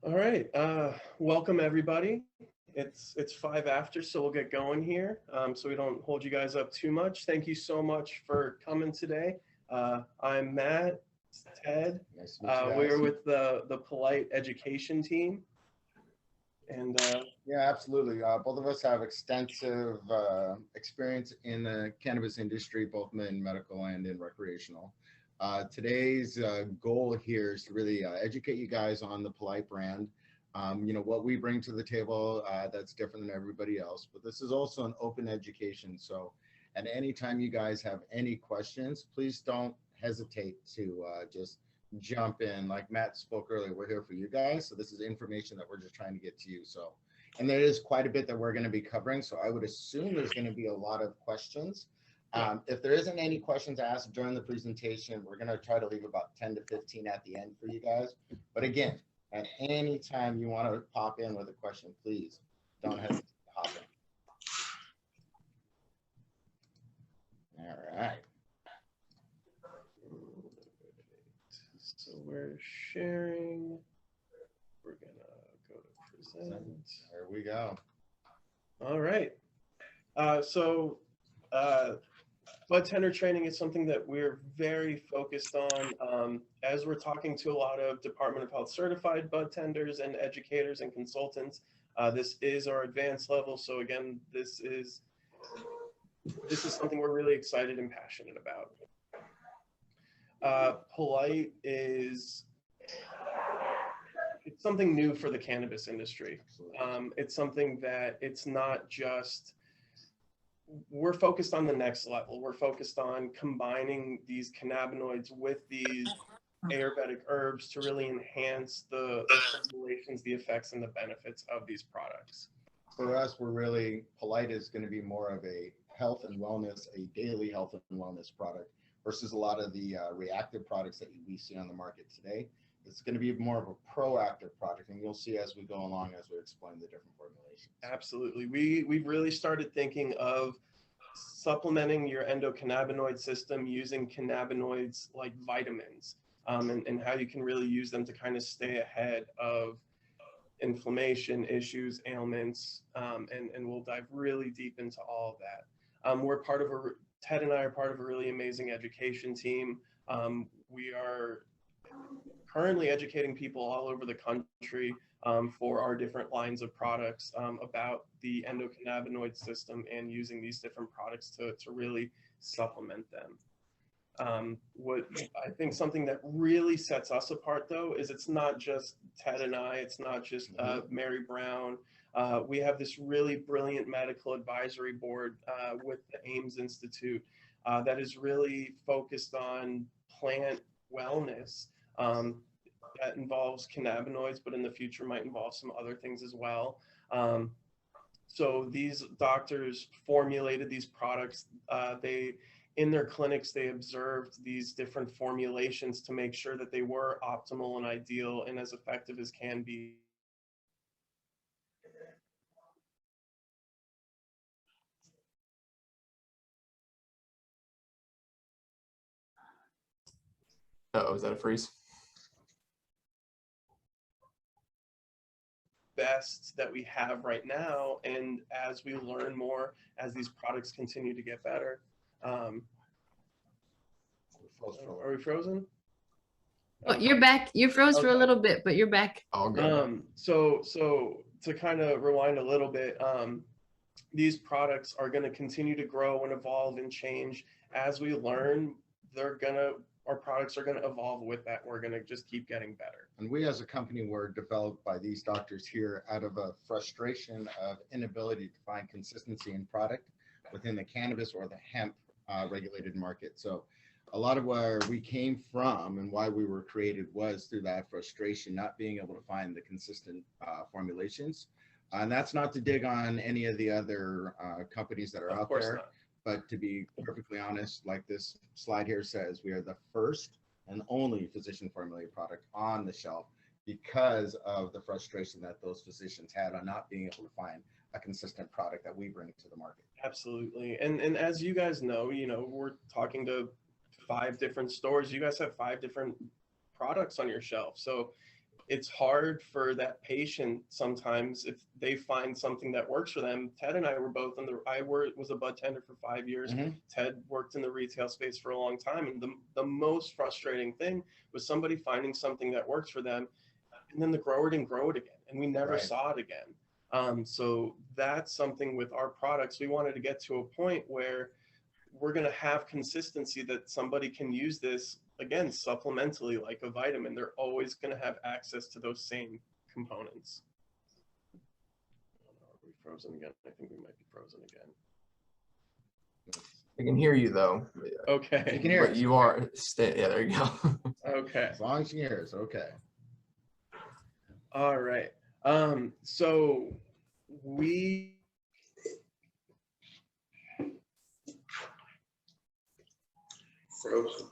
All right. Welcome everybody. It's 5 after, so we'll get going here. So we don't hold you guys up too much. Thank you so much for coming today. I'm Matt. It's Ted. Nice to meet you We're guys. with the Polite Education team, and Yeah, absolutely. Both of us have extensive experience in the cannabis industry, both in medical and in recreational. Today's goal here is to really educate you guys on the Polite brand. What we bring to the table that's different than everybody else. But this is also an open education. So at any time you guys have any questions, please don't hesitate to just jump in. Like Matt spoke earlier, we're here for you guys. So this is information that we're just trying to get to you. So, and there is quite a bit that we're going to be covering. So I would assume there's going to be a lot of questions. If there isn't any questions asked during the presentation, we're going to try to leave about 10 to 15 at the end for you guys. But again, at any time you want to pop in with a question, please don't hesitate to hop in. All right. so we're sharing. We're gonna go to present. There we go. All right. So bud tender training is something that we're very focused on as we're talking to a lot of Department of Health certified bud tenders and educators and consultants. This is our advanced level. So again, this is something we're really excited and passionate about. Polite is it's something new for the cannabis industry. It's something that it's not just, we're focused on the next level. We're focused on combining these cannabinoids with these Ayurvedic herbs to really enhance the formulations, the effects, and the benefits of these products. For us, we're really, Polite is going to be more of a health and wellness, a daily health and wellness product versus a lot of the reactive products that we see on the market today. It's going to be more of a proactive product, and you'll see as we go along as we explain the different formulations. Absolutely. We've really started thinking of supplementing your endocannabinoid system using cannabinoids like vitamins, and how you can really use them to kind of stay ahead of inflammation issues, ailments, and we'll dive really deep into all of that. We're part of Ted and I are part of a really amazing education team. We are currently educating people all over the country for our different lines of products about the endocannabinoid system and using these different products to really supplement them. What I think something that really sets us apart, though, is it's not just Ted and I, it's not just Mary Brown. We have this really brilliant medical advisory board with the Ames Institute that is really focused on plant wellness. That involves cannabinoids, but in the future might involve some other things as well. So these doctors formulated these products. In their clinics, they observed these different formulations to make sure that they were optimal and ideal and as effective as can be. Uh-oh, is that a freeze? Best that we have right now, and as we learn more, as these products continue to get better. Are we frozen? Oh, you're back. You froze for a little bit, but you're back. All good. So to kind of rewind a little bit, these products are going to continue to grow and evolve and change as we learn. Our products are going to evolve with that. We're going to just keep getting better. And we as a company were developed by these doctors here out of a frustration of inability to find consistency in product within the cannabis or the hemp regulated market. So a lot of where we came from and why we were created was through that frustration, not being able to find the consistent formulations. And that's not to dig on any of the other companies that are out there. Not. But to be perfectly honest, like this slide here says, we are the first and only physician formulated product on the shelf because of the frustration that those physicians had on not being able to find a consistent product that we bring to the market. Absolutely. And as you guys know, we're talking to 5 different stores. You guys have 5 different products on your shelf. So it's hard for that patient sometimes if they find something that works for them. Ted and I were both was a bud tender for 5 years. Ted worked in the retail space for a long time. And the most frustrating thing was somebody finding something that works for them, and then the grower didn't grow it again, and we never saw it again. So that's something with our products. We wanted to get to a point where we're going to have consistency, that somebody can use this again supplementally like a vitamin. They're always going to have access to those same components. Are we frozen again? I think we might be frozen again. I can hear you though. Okay. You can hear But us. you are yeah, there you go. Okay. As long as you can hear us, okay. All right. So we Frozen.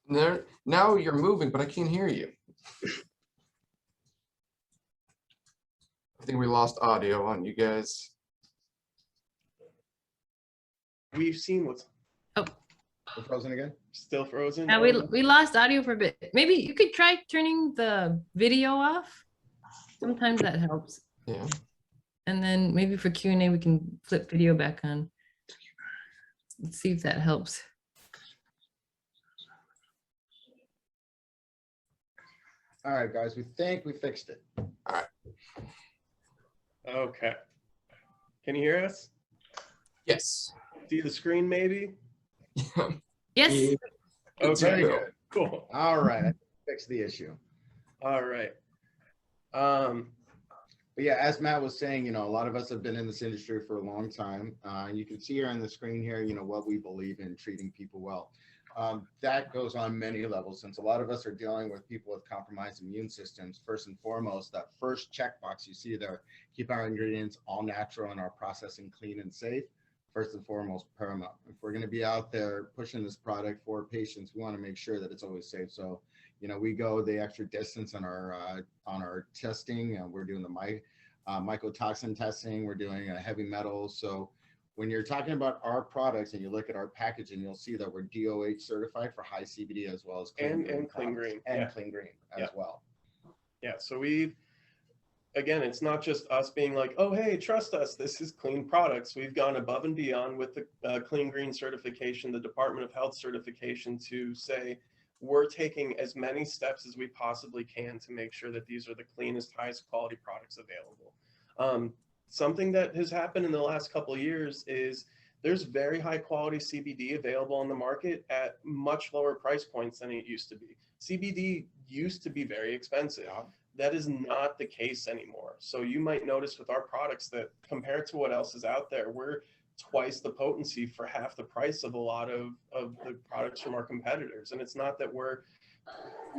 There, now you're moving, but I can't hear you. I think we lost audio on you guys. we've seen what's We're frozen again? still frozen. Yeah, we lost audio for a bit. Maybe you could try turning the video off. Sometimes that helps. Yeah. And then maybe for Q&A, we can flip video back on. Let's see if that helps. All right, guys, we think we fixed it. Okay. Can you hear us? Yes. See the screen maybe? Yes. Okay. Very good. Cool. All right, fix the issue. All right. But yeah, as Matt was saying, you know, a lot of us have been in this industry for a long time. You can see here on the screen here, you know, what we believe in treating people well. That goes on many levels, since a lot of us are dealing with people with compromised immune systems. First and foremost, that first checkbox you see there, keep our ingredients all natural and our processing clean and safe. First and foremost, paramount. If we're going to be out there pushing this product for patients, we want to make sure that it's always safe. So, you know, we go the extra distance on our testing. We're doing the mycotoxin testing. We're doing heavy metals. So when you're talking about our products and you look at our packaging, you'll see that we're DOH certified for high CBD as well as and clean green. and clean green as well. Yeah. So again, it's not just us being like, oh, hey, trust us, this is clean products. We've gone above and beyond with the Clean Green certification, the Department of Health certification, to say we're taking as many steps as we possibly can to make sure that these are the cleanest, highest quality products available. Something that has happened in the last couple of years is there's very high quality CBD available on the market at much lower price points than it used to be. CBD used to be very expensive. That is not the case anymore. So you might notice with our products that compared to what else is out there, we're twice the potency for half the price of a lot of the products from our competitors. And it's not that we're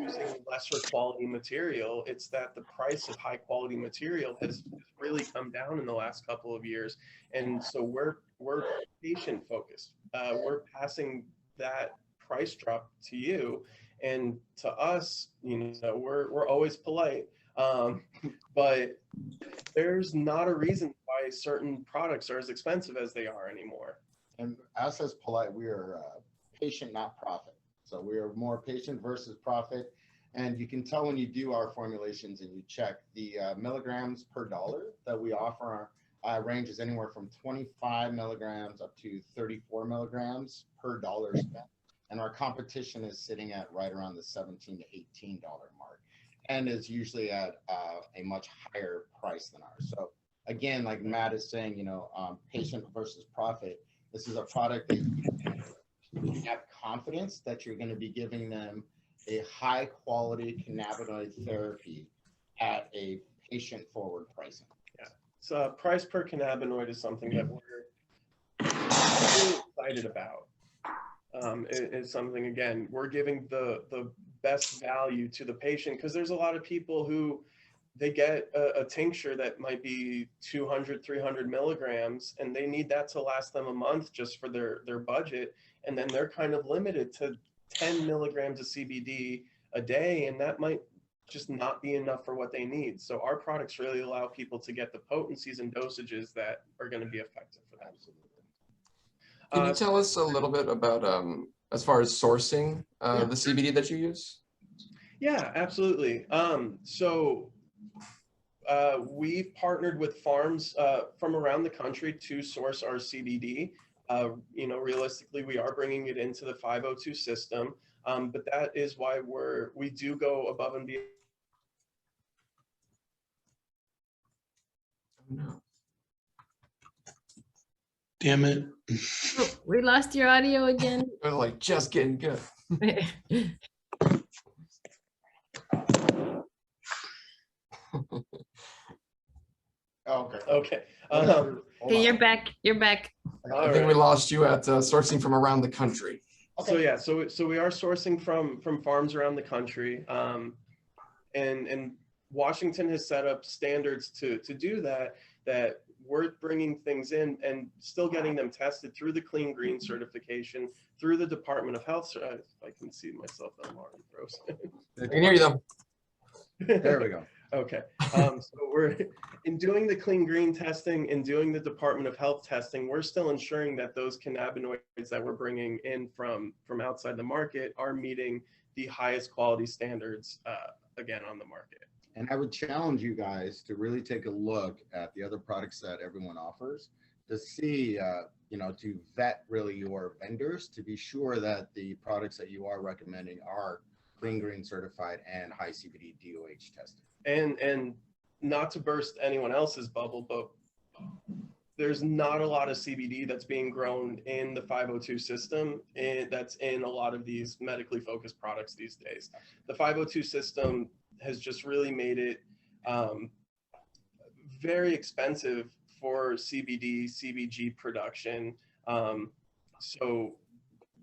using lesser quality material, it's that the price of high quality material has really come down in the last couple of years. And so we're patient focused. We're passing that price drop to you. And to us, you know, we're always polite, but there's not a reason why certain products are as expensive as they are anymore. And us as polite, we are patient, not profit. So we are more patient versus profit. And you can tell when you do our formulations and you check the milligrams per dollar that we offer, ranges anywhere from 25 milligrams up to 34 milligrams per dollar spent. And our competition is sitting at right around the $17 to $18 mark, and is usually at a much higher price than ours. So again, like Matt is saying, you know, patient versus profit. This is a product that you have confidence that you're going to be giving them a high quality cannabinoid therapy at a patient forward pricing. Yeah. So price per cannabinoid is something that we're really excited about. Is something, again, we're giving the best value to the patient, because there's a lot of people who they get a tincture that might be 200, 300 milligrams, and they need that to last them a month just for their budget. And then they're kind of limited to 10 milligrams of CBD a day, and that might just not be enough for what they need. So our products really allow people to get the potencies and dosages that are going to be effective for them. Can you tell us a little bit about, as far as sourcing the CBD that you use? Yeah, absolutely. We've partnered with farms from around the country to source our CBD. Realistically, we are bringing it into the 502 system, but that is why we do go above and beyond. No. Damn it. Oh, we lost your audio again. It was like just getting good. Oh, okay. Okay. Hold Okay, on. you're back. You're back. I think we lost you at sourcing from around the country. So yeah, so we are sourcing from farms around the country, and Washington has set up standards to do that. That we're bringing things in and still getting them tested through the Clean Green certification, through the Department of Health. If I can see myself, I'm already frozen. I can hear you though. There we go. Okay, so we're in doing the Clean Green testing and doing the Department of Health testing, we're still ensuring that those cannabinoids that we're bringing in from outside the market are meeting the highest quality standards, again, on the market. And I would challenge you guys to really take a look at the other products that everyone offers to see, to vet really your vendors to be sure that the products that you are recommending are Clean Green certified and high CBD DOH tested. And not to burst anyone else's bubble, but there's not a lot of CBD that's being grown in the 502 system, and that's in a lot of these medically focused products these days. The 502 system has just really made it very expensive for CBD, CBG production. So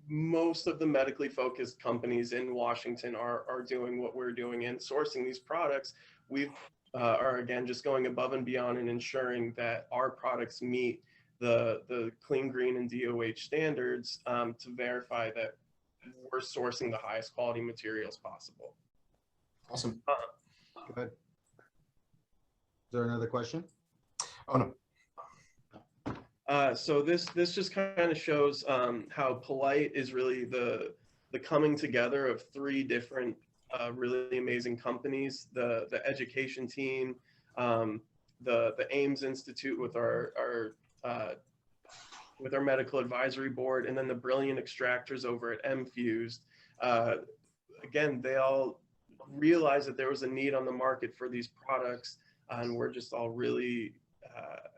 most of the medically focused companies in Washington are doing what we're doing and sourcing these products. We are again just going above and beyond and ensuring that our products meet the Clean Green and DOH standards to verify that we're sourcing the highest quality materials possible. Awesome. Good. Is there another question? Oh no. So this just kind of shows how Polite is really the coming together of three different really amazing companies: the education team, the Ames Institute with our medical advisory board, and then the brilliant extractors over at MFused. Again, they all realized that there was a need on the market for these products, and we're just all really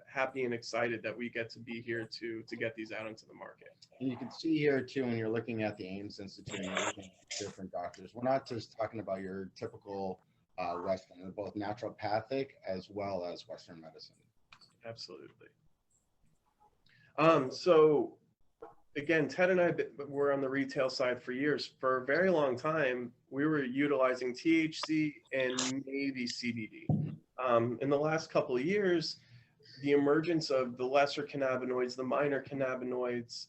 happy and excited that we get to be here to get these out into the market. And you can see here too, when you're looking at the Ames Institute and you're looking at different doctors, we're not just talking about your typical Western, they're both naturopathic as well as Western medicine. Absolutely. So again, Ted and I were on the retail side for years. For a very long time, we were utilizing THC and maybe CBD. In the last couple of years, the emergence of the lesser cannabinoids, the minor cannabinoids,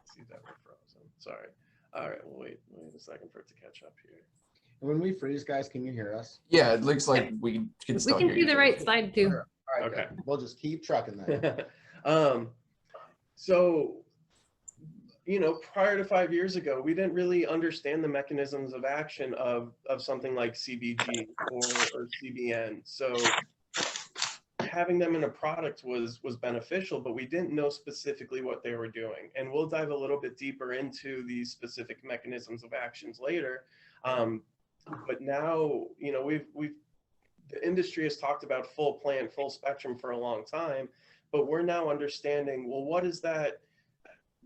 see that we're frozen, sorry. All right, well, wait a second for it to catch up here. When we freeze, guys, can you hear us? Yeah, it looks like we can We still can hear see you. the right side too. All right, Okay. good. We'll just keep trucking then. So, prior to 5 years ago, we didn't really understand the mechanisms of action of something like CBG or CBN. So having them in a product was beneficial, but we didn't know specifically what they were doing. And we'll dive a little bit deeper into these specific mechanisms of actions later. But now, the industry has talked about full plant, full spectrum for a long time, but we're now understanding, well, what is that,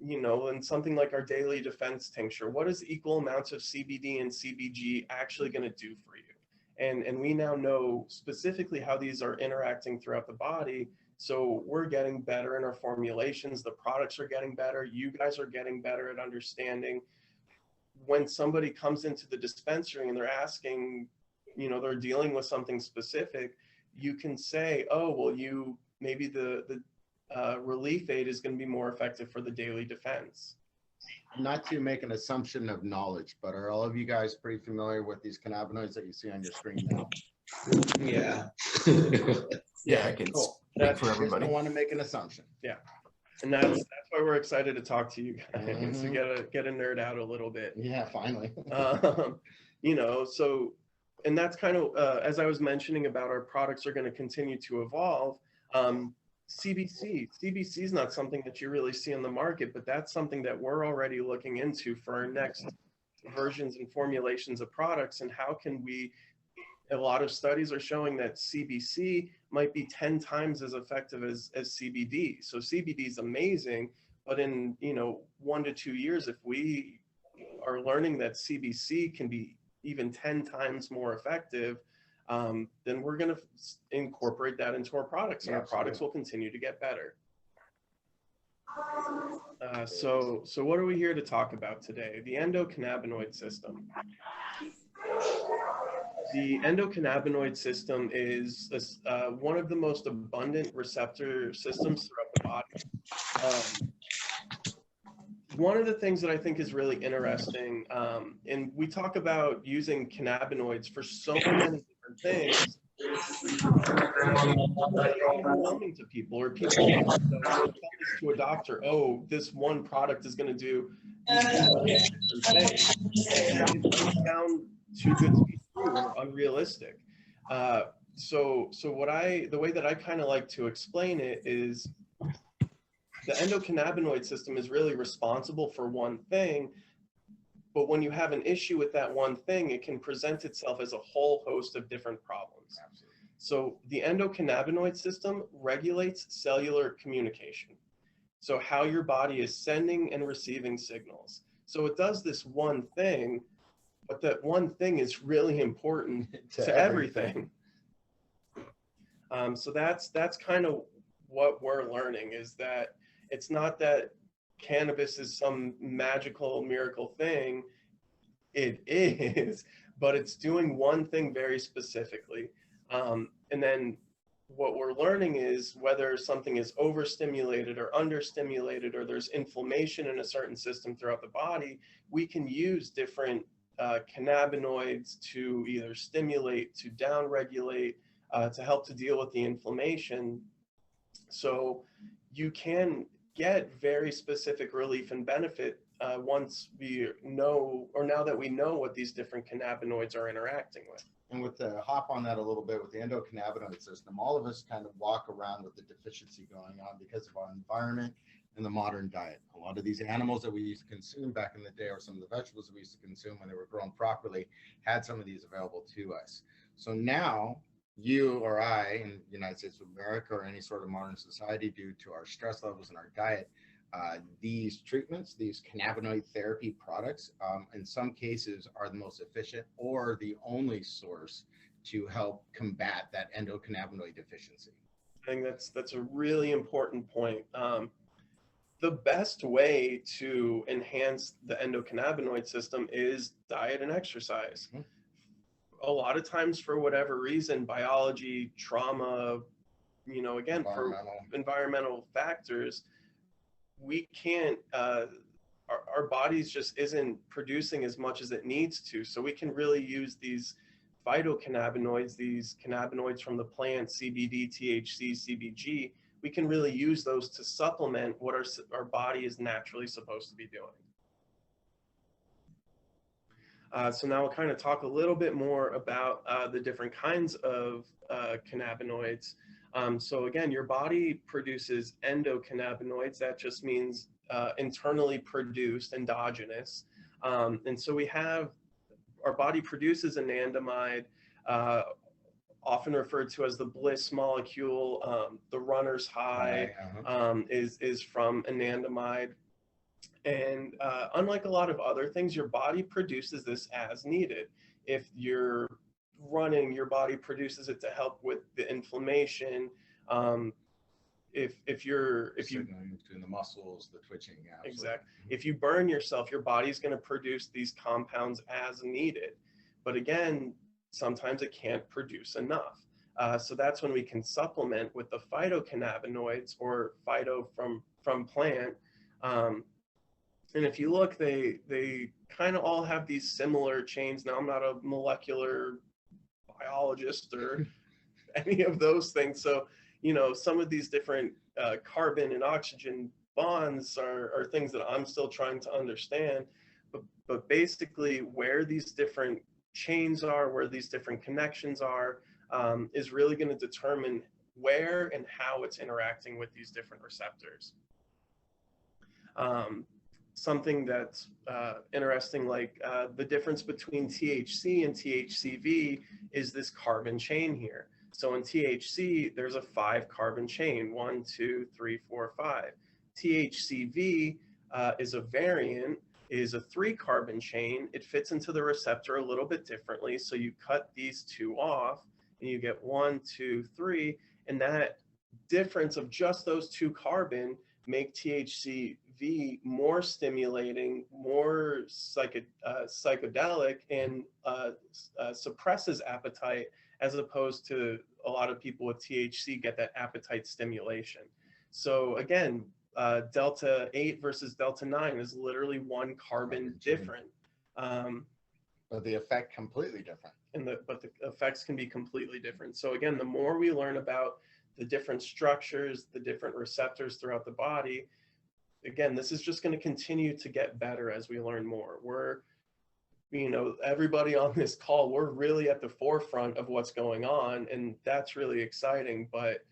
in something like our daily defense tincture, what is equal amounts of CBD and CBG actually going to do for you? And we now know specifically how these are interacting throughout the body. So we're getting better in our formulations. The products are getting better. You guys are getting better at understanding when somebody comes into the dispensary and they're asking, they're dealing with something specific, you can say, oh, well, maybe the relief aid is going to be more effective for the daily defense. Not to make an assumption of knowledge, but are all of you guys pretty familiar with these cannabinoids that you see on your screen now? Yeah. Yeah, I can Cool. speak for I everybody. don't want to make an assumption. And that's why we're excited to talk to you guys, Mhm. to get a nerd out a little bit. Yeah, finally. So, and that's kind of, as I was mentioning about our products are going to continue to evolve. CBC is not something that you really see in the market, but that's something that we're already looking into for our next versions and formulations of products. And how can we, a lot of studies are showing that CBC might be 10 times as effective as CBD. So CBD is amazing, but in 1 to 2 years, if we are learning that CBC can be even 10 times more effective, then we're going to incorporate that into our products, and our products will continue to get better. So what are we here to talk about today? The endocannabinoid system. The endocannabinoid system is one of the most abundant receptor systems throughout the body. One of the things that I think is really interesting, and we talk about using cannabinoids for so many different things, overwhelming to people, or people tell this to a doctor, oh, this one product is going to do these different things. And it doesn't sound too good to be true or unrealistic. So the way that I kind of like to explain it is, the endocannabinoid system is really responsible for one thing, but when you have an issue with that one thing, it can present itself as a whole host of different problems. Absolutely. So the endocannabinoid system regulates cellular communication. So how your body is sending and receiving signals. So it does this one thing, but that one thing is really important to everything. So that's kind of what we're learning, is that it's not that cannabis is some magical miracle thing. It is, but it's doing one thing very specifically. And then what we're learning is whether something is overstimulated or understimulated, or there's inflammation in a certain system throughout the body, we can use different cannabinoids to either stimulate, to downregulate, to help to deal with the inflammation. So you can get very specific relief and benefit once we know, or now that we know what these different cannabinoids are interacting with. And with the hop on that a little bit, with the endocannabinoid system, all of us kind of walk around with the deficiency going on because of our environment and the modern diet. A lot of these animals that we used to consume back in the day, or some of the vegetables that we used to consume when they were grown properly, had some of these available to us. So now you or I in the United States of America, or any sort of modern society, due to our stress levels and our diet, these treatments, these cannabinoid therapy products, in some cases are the most efficient or the only source to help combat that endocannabinoid deficiency. I think that's a really important point. The best way to enhance the endocannabinoid system is diet and exercise. Mm-hmm. A lot of times, for whatever reason, biology, trauma, again, for environmental factors, we can't, our bodies just isn't producing as much as it needs to. So we can really use these phytocannabinoids, these cannabinoids from the plant, CBD, THC, CBG. We can really use those to supplement what our body is naturally supposed to be doing. So now we'll kind of talk a little bit more about the different kinds of cannabinoids. So again, your body produces endocannabinoids. That just means internally produced, endogenous. And so our body produces anandamide, often referred to as the bliss molecule. The runner's high is from anandamide. And unlike a lot of other things, your body produces this as needed. If you're running, your body produces it to help with the inflammation. If you between the muscles, the twitching, exactly. If you burn yourself, your body's going to produce these compounds as needed. But again, sometimes it can't produce enough. So that's when we can supplement with the phytocannabinoids, or phyto from plant. And if you look, they kind of all have these similar chains. Now, I'm not a molecular biologist or any of those things. So, some of these different carbon and oxygen bonds are things that I'm still trying to understand. But basically, where these different chains are, where these different connections are, is really going to determine where and how it's interacting with these different receptors. Something that's interesting, like the difference between THC and THCV is this carbon chain here. So in THC, there's a 5-carbon chain, 1, 2, 3, 4, 5. THCV is a variant, is a 3-carbon chain. It fits into the receptor a little bit differently. So you cut these 2 off and you get 1, 2, 3. And that difference of just those 2 carbon make THCV more stimulating, more psychedelic, and suppresses appetite, as opposed to a lot of people with THC get that appetite stimulation. So again, delta 8 versus delta 9 is literally 1 carbon different. But the effect completely different. But the effects can be completely different. So again, the more we learn about the different structures, the different receptors throughout the body, again, this is just going to continue to get better as we learn more. We're, you know, everybody on this call, we're really at the forefront of what's going on, and that's really exciting, but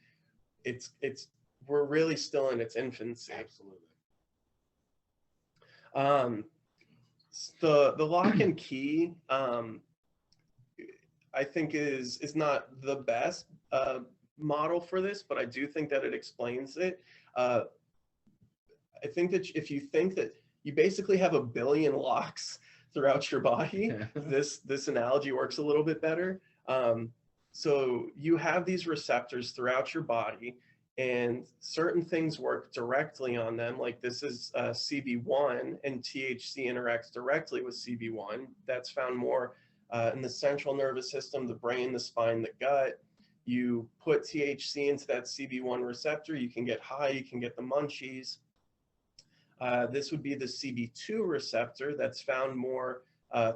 we're really still in its infancy. Absolutely. The lock and key, I think is not the best model for this, but I do think that it explains it. I think that if you think that you basically have 1 billion locks throughout your body, this analogy works a little bit better. So you have these receptors throughout your body, and certain things work directly on them. Like this is CB1, and THC interacts directly with CB1. That's found more in the central nervous system, the brain, the spine, the gut. You put THC into that CB1 receptor, you can get high, you can get the munchies. This would be the CB2 receptor that's found more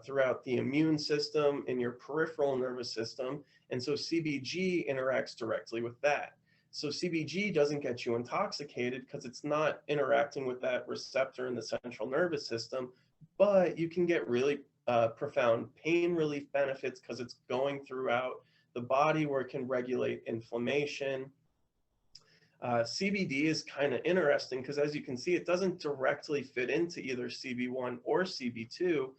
throughout the immune system, in your peripheral nervous system. And so CBG interacts directly with that. So CBG doesn't get you intoxicated because it's not interacting with that receptor in the central nervous system, but you can get really profound pain relief benefits because it's going throughout the body, where it can regulate inflammation. CBD is kind of interesting because, as you can see, it doesn't directly fit into either CB1 or CB2,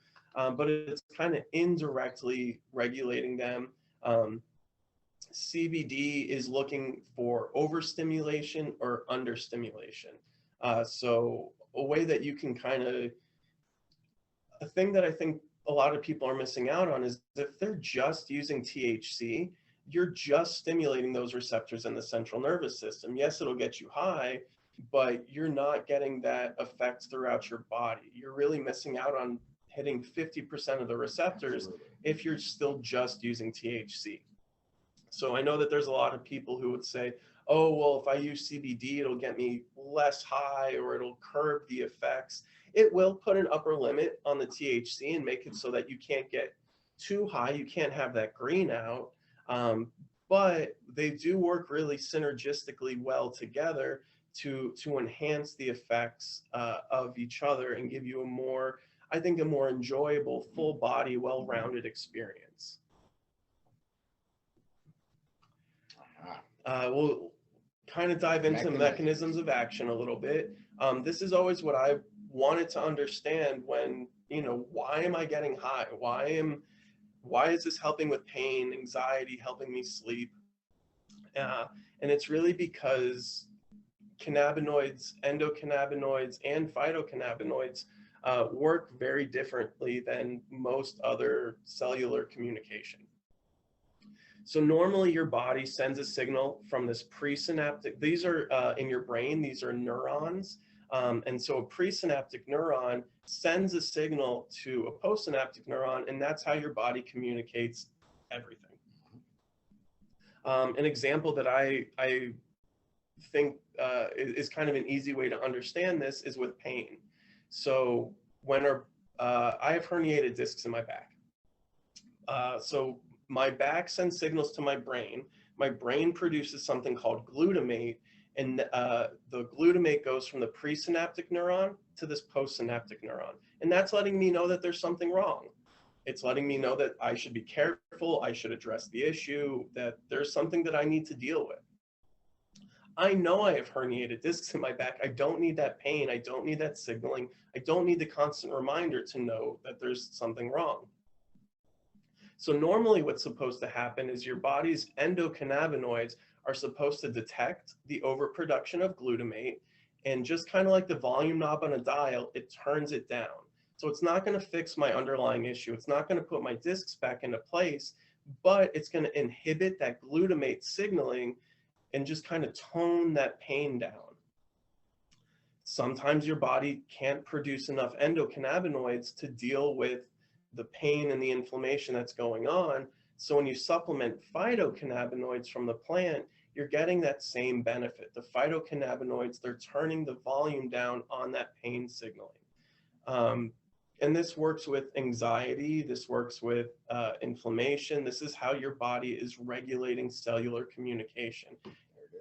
but it's kind of indirectly regulating them. CBD is looking for overstimulation or understimulation. So a way that you can a thing that I think a lot of people are missing out on is if they're just using THC, you're just stimulating those receptors in the central nervous system. Yes, it'll get you high, but you're not getting that effect throughout your body. You're really missing out on hitting 50% of the receptors if you're still just using THC. So I know that there's a lot of people who would say, oh, well, if I use CBD, it'll get me less high, or it'll curb the effects. It will put an upper limit on the THC and make it so that you can't get too high. You can't have that green out. But they do work really synergistically well together to enhance the effects of each other and give you a more enjoyable, full body, well-rounded experience. We'll kind of dive into mechanisms of action a little bit. This is always what I wanted to understand when, why am I getting high? Why is this helping with pain, anxiety, helping me sleep? And it's really because cannabinoids, endocannabinoids, and phytocannabinoids work very differently than most other cellular communication. So normally your body sends a signal from this presynaptic, these are in your brain, these are neurons. And so a presynaptic neuron sends a signal to a postsynaptic neuron, and that's how your body communicates everything. An example that I think is kind of an easy way to understand this is with pain. So when I have herniated discs in my back. So my back sends signals to my brain produces something called glutamate, and the glutamate goes from the presynaptic neuron to this postsynaptic neuron. And that's letting me know that there's something wrong. It's letting me know that I should be careful, I should address the issue, that there's something that I need to deal with. I know I have herniated discs in my back. I don't need that pain. I don't need that signaling. I don't need the constant reminder to know that there's something wrong. So normally what's supposed to happen is your body's endocannabinoids are supposed to detect the overproduction of glutamate, and just kind of like the volume knob on a dial, it turns it down. So it's not going to fix my underlying issue. It's not going to put my discs back into place, but it's going to inhibit that glutamate signaling and just kind of tone that pain down. Sometimes your body can't produce enough endocannabinoids to deal with the pain and the inflammation that's going on. So when you supplement phytocannabinoids from the plant, you're getting that same benefit. The phytocannabinoids, they're turning the volume down on that pain signaling. And this works with anxiety, this works with inflammation. This is how your body is regulating cellular communication.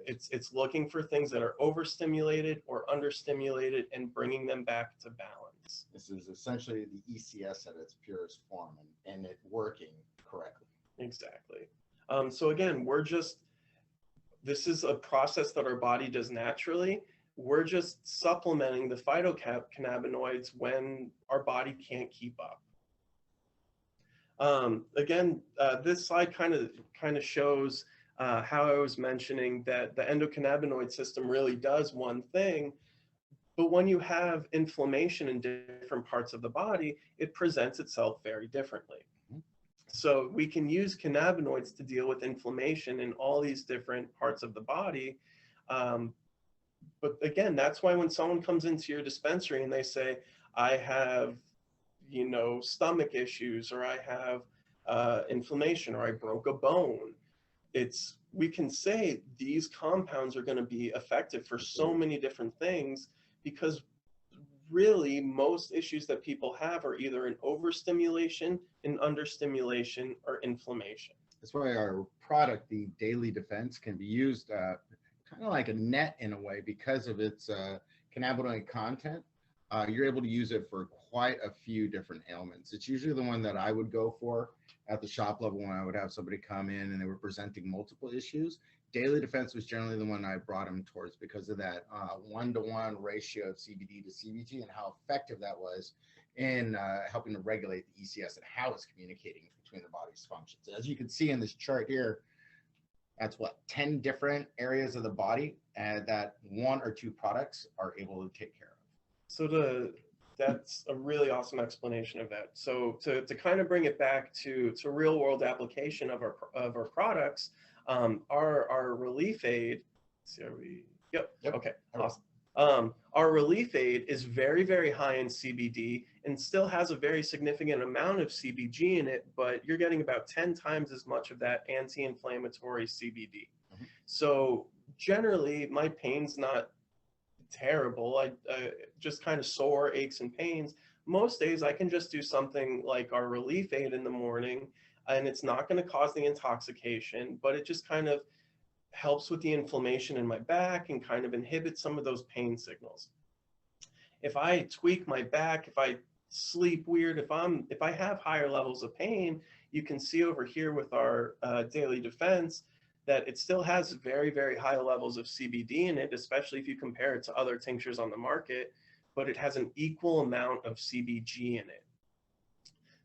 It's looking for things that are overstimulated or understimulated and bringing them back to balance. This is essentially the ECS at its purest form, and it working correctly. Exactly. So again, this is a process that our body does naturally. We're just supplementing the phytocannabinoids when our body can't keep up. Again, this slide kind of shows how I was mentioning that the endocannabinoid system really does one thing, but when you have inflammation in different parts of the body, it presents itself very differently. So we can use cannabinoids to deal with inflammation in all these different parts of the body. But again, that's why when someone comes into your dispensary and they say, I have, stomach issues, or I have inflammation, or I broke a bone, we can say these compounds are going to be effective for so many different things, because really most issues that people have are either an overstimulation, an understimulation, or inflammation. That's why our product, the Daily Defense, can be used kind of like a net in a way because of its cannabinoid content. You're able to use it for quite a few different ailments. It's usually the one that I would go for at the shop level when I would have somebody come in and they were presenting multiple issues. Daily Defense was generally the one I brought them towards because of that 1-to-1 ratio of CBD to CBG and how effective that was in helping to regulate the ECS and how it's communicating between the body's functions. As you can see in this chart here, that's 10 different areas of the body that 1 or 2 products are able to take care of. So that's a really awesome explanation of that. So to kind of bring it back to real world application of our products, our relief aid. Yep. Okay. Awesome. Our relief aid is very, very high in CBD and still has a very significant amount of CBG in it, but you're getting about 10 times as much of that anti-inflammatory CBD. Mm-hmm. So generally, my pain's not terrible. I just kind of sore, aches and pains. Most days I can just do something like our relief aid in the morning, and it's not going to cause the intoxication, but it just kind of helps with the inflammation in my back and kind of inhibits some of those pain signals. If I tweak my back, if I sleep weird, if I have higher levels of pain, you can see over here with our Daily Defense that it still has very, very high levels of CBD in it, especially if you compare it to other tinctures on the market, but it has an equal amount of CBG in it.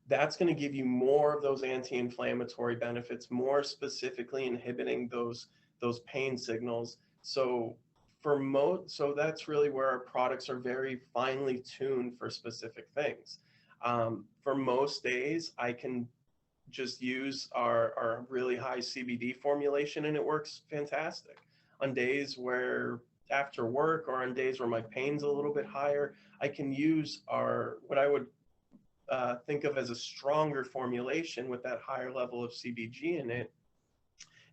That's going to give you more of those anti-inflammatory benefits, more specifically inhibiting those pain signals. So that's really where our products are very finely tuned for specific things. For most days, I can just use our really high CBD formulation and it works fantastic. On days where after work or on days where my pain's a little bit higher, I can use what I would think of as a stronger formulation with that higher level of CBG in it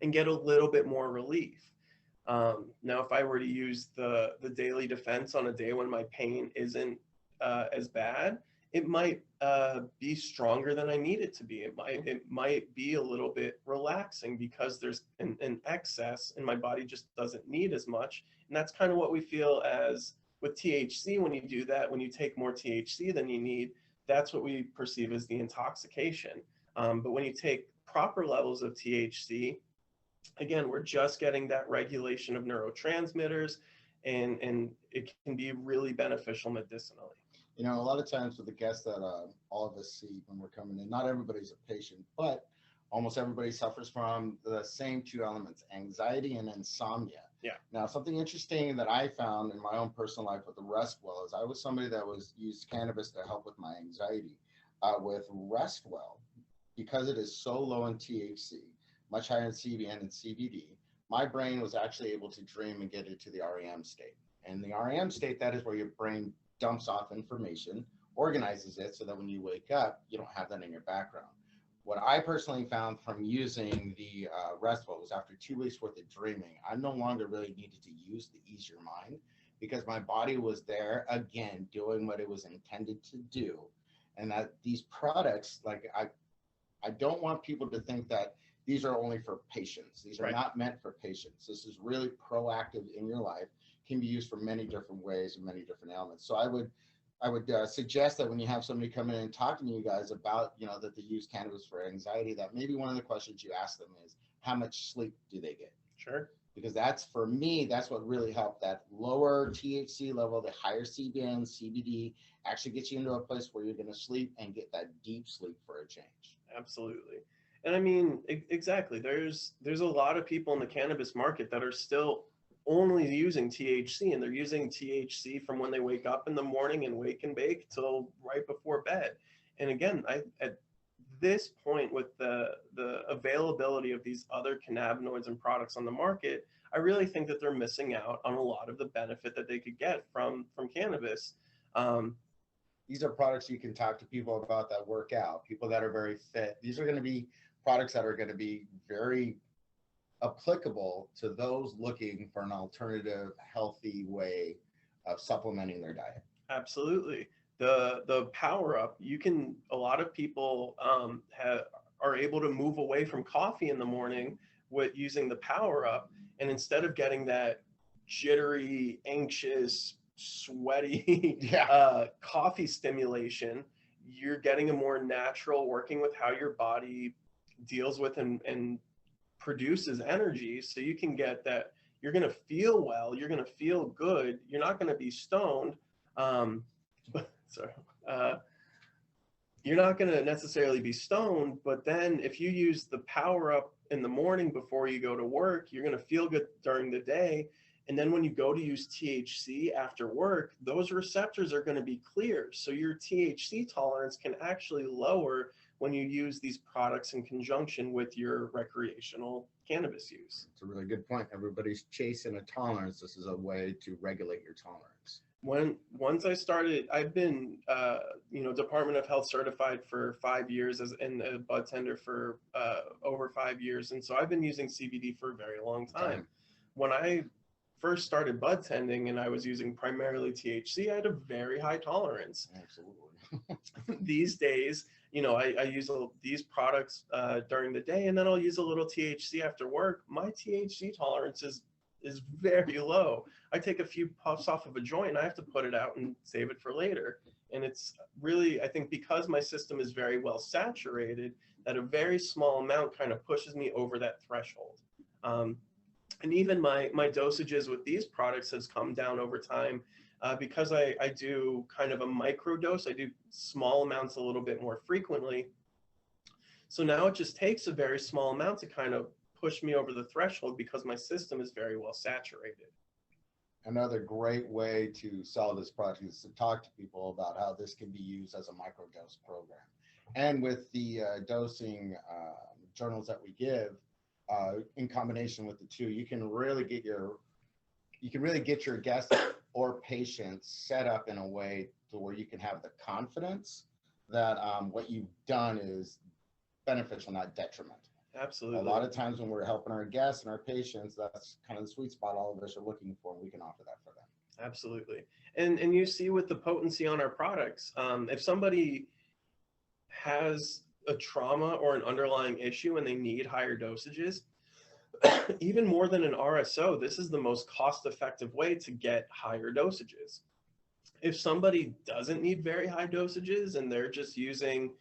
and get a little bit more relief. Now, if I were to use the Daily Defense on a day when my pain isn't as bad, it might be stronger than I need it to be. It might be a little bit relaxing because there's an excess and my body just doesn't need as much. And that's kind of what we feel as with THC when you do that, when you take more THC than you need, that's what we perceive as the intoxication. But when you take proper levels of THC, again, we're just getting that regulation of neurotransmitters, and it can be really beneficial medicinally. You know, a lot of times with the guests that all of us see when we're coming in, not everybody's a patient, but almost everybody suffers from the same two elements, anxiety and insomnia. Yeah. Now, something interesting that I found in my own personal life with the Restwell is I was somebody that used cannabis to help with my anxiety. With Restwell, because it is so low in THC, much higher in CBN and CBD, my brain was actually able to dream and get into the REM state. And the REM state, that is where your brain dumps off information, organizes it so that when you wake up, you don't have that in your background. What I personally found from using the Restful was after 2 weeks worth of dreaming, I no longer really needed to use the Ease Your Mind because my body was there again, doing what it was intended to do. And that these products, like I don't want people to think that these are only for patients. These are Right. not meant for patients. This is really proactive in your life, can be used for many different ways and many different elements. So I would suggest that when you have somebody come in and talking to you guys about, you know, that they use cannabis for anxiety, that maybe one of the questions you ask them is, how much sleep do they get? Sure. Because that's, for me, that's what really helped. That lower THC level, the higher CBN, CBD actually gets you into a place where you're going to sleep and get that deep sleep for a change. Absolutely. And I mean, exactly. There's a lot of people in the cannabis market that are still only using THC, and they're using THC from when they wake up in the morning and wake and bake till right before bed. And again, at this point with the availability of these other cannabinoids and products on the market, I really think that they're missing out on a lot of the benefit that they could get from cannabis. These are products you can talk to people about that work out, people that are very fit. These are going to be products that are going to be very applicable to those looking for an alternative, healthy way of supplementing their diet. Absolutely. The power up, a lot of people are able to move away from coffee in the morning with using the power up, and instead of getting that jittery, anxious, sweaty coffee stimulation, you're getting a more natural working with how your body deals with and produces energy, so you can get that. You're going to feel well, you're going to feel good, you're not going to be stoned, you're not going to necessarily be stoned, but then if you use the power up in the morning before you go to work, you're going to feel good during the day. And then when you go to use THC after work, those receptors are going to be clear. So your THC tolerance can actually lower when you use these products in conjunction with your recreational cannabis use. It's a really good point. Everybody's chasing a tolerance. This is a way to regulate your tolerance. Once I started, I've been, Department of Health certified for 5 years and a bud tender for over 5 years. And so I've been using CBD for a very long time. When I first started bud tending and I was using primarily THC, I had a very high tolerance. Absolutely. These days, I use these products during the day, and then I'll use a little THC after work. My THC tolerance is very low. I take a few puffs off of a joint and I have to put it out and save it for later. And it's really, I think, because my system is very well saturated, that a very small amount kind of pushes me over that threshold. And even my dosages with these products has come down over time because I do kind of a micro dose. I do small amounts a little bit more frequently. So now it just takes a very small amount to kind of push me over the threshold because my system is very well saturated. Another great way to sell this product is to talk to people about how this can be used as a microdose program. And with the dosing journals that we give, in combination with the two, you can really get your guests or patients set up in a way to where you can have the confidence that what you've done is beneficial, not detrimental. Absolutely. A lot of times when we're helping our guests and our patients, that's kind of the sweet spot all of us are looking for, and we can offer that for them. Absolutely. And you see with the potency on our products, if somebody has a trauma or an underlying issue and they need higher dosages, even more than an RSO, this is the most cost-effective way to get higher dosages. if somebody doesn't need very high dosages and they're just using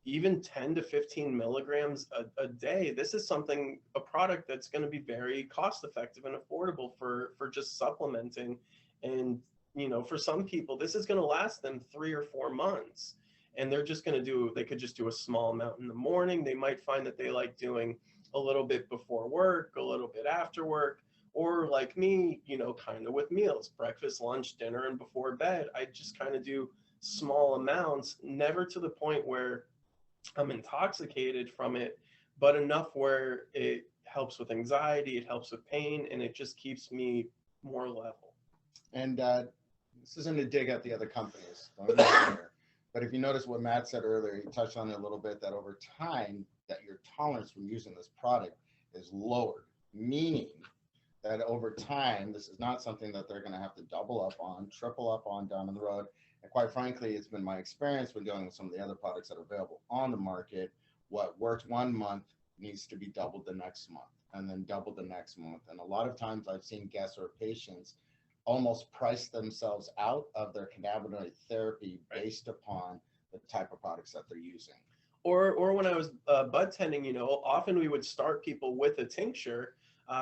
even 10 to 15 milligrams a day, this is a product that's going to be very cost effective and affordable for just supplementing. And, for some people, this is going to last them 3 or 4 months. And they're just going to they could just do a small amount in the morning. They might find that they like doing a little bit before work, a little bit after work, or like me, kind of with meals, breakfast, lunch, dinner, and before bed. I just kind of do small amounts, never to the point where I'm intoxicated from it, but enough where it helps with anxiety, it helps with pain, and it just keeps me more level. And this isn't a dig at the other companies, don't get me wrong here. But if you notice what Matt said earlier, he touched on it a little bit, that over time, that your tolerance from using this product is lowered, meaning that over time, this is not something that they're going to have to double up on, triple up on down the road. And quite frankly, it's been my experience when dealing with some of the other products that are available on the market. What works 1 month needs to be doubled the next month, and then doubled the next month. And a lot of times I've seen guests or patients almost price themselves out of their cannabinoid therapy based upon the type of products that they're using. Or when I was bud tending, often we would start people with a tincture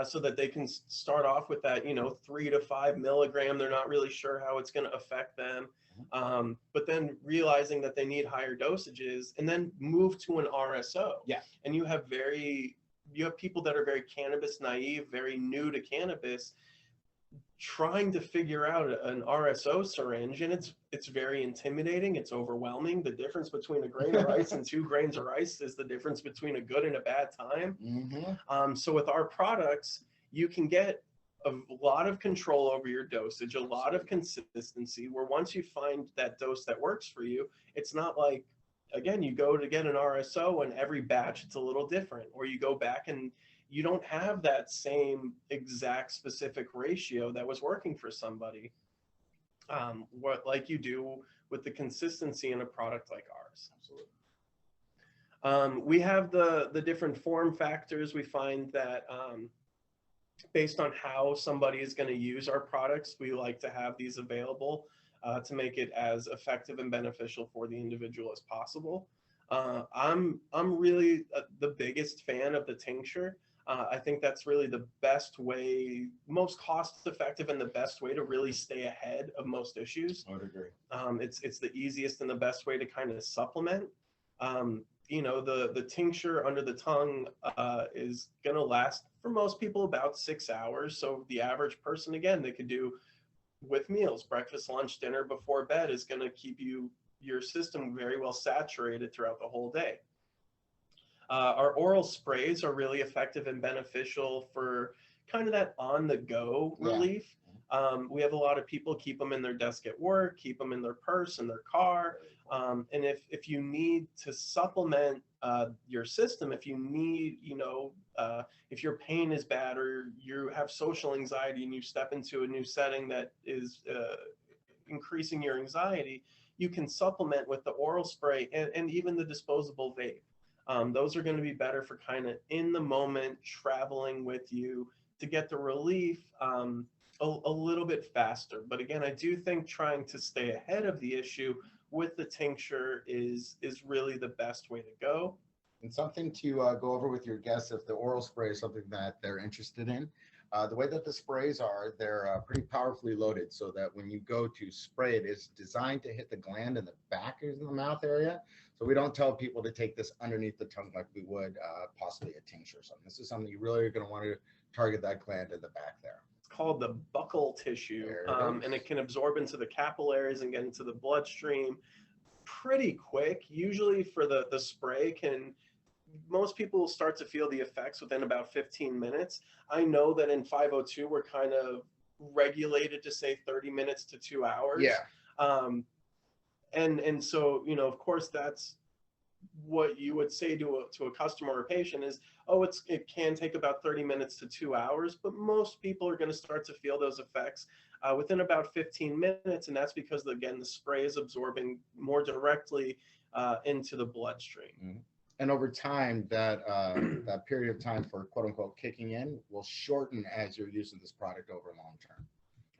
so that they can start off with that, 3 to 5 milligram. They're not really sure how it's going to affect them. But then realizing that they need higher dosages, and then move to an RSO. Yeah. And you have people that are very cannabis naive, very new to cannabis, trying to figure out an RSO syringe, and it's very intimidating. It's overwhelming. The difference between a grain of rice and 2 grains of rice is the difference between a good and a bad time. Mm-hmm. So with our products, you can get a lot of control over your dosage, a lot of consistency, where once you find that dose that works for you, it's not like, again, you go to get an RSO and every batch it's a little different, or you go back and you don't have that same exact specific ratio that was working for somebody, like you do with the consistency in a product like ours. Absolutely. We have the different form factors. We find that based on how somebody is going to use our products, we like to have these available to make it as effective and beneficial for the individual as possible. I'm really the biggest fan of the tincture. I think that's really the best way, most cost effective, and the best way to really stay ahead of most issues. I would agree. It's the easiest and the best way to kind of supplement. The tincture under the tongue is going to last for most people about 6 hours. So the average person, again, they could do with meals, breakfast, lunch, dinner, before bed, is going to keep your system very well saturated throughout the whole day. Our oral sprays are really effective and beneficial for kind of that on-the-go relief. We have a lot of people keep them in their desk at work, keep them in their purse, in their car. And if you need to supplement your system, if you need, if your pain is bad, or you have social anxiety and you step into a new setting that is increasing your anxiety, you can supplement with the oral spray and even the disposable vape. Those are going to be better for kind of in the moment, traveling with you to get the relief a little bit faster. But again, I do think trying to stay ahead of the issue with the tincture is really the best way to go. And something to go over with your guests, if the oral spray is something that they're interested in. The way that the sprays are, they're pretty powerfully loaded, so that when you go to spray it, it's designed to hit the gland in the back of the mouth area. So we don't tell people to take this underneath the tongue like we would possibly a tincture or something. This is something you really are going to want to target that gland in the back there. It's called the buccal tissue, and it can absorb into the capillaries and get into the bloodstream pretty quick. Usually for the spray, most people will start to feel the effects within about 15 minutes. I know that in 502, we're kind of regulated to say 30 minutes to 2 hours. Yeah. And so, of course, that's what you would say to a customer or a patient is, it can take about 30 minutes to 2 hours, but most people are going to start to feel those effects within about 15 minutes. And that's because, again, the spray is absorbing more directly into the bloodstream. Mm-hmm. And over time, that period of time for quote unquote kicking in will shorten as you're using this product over long term.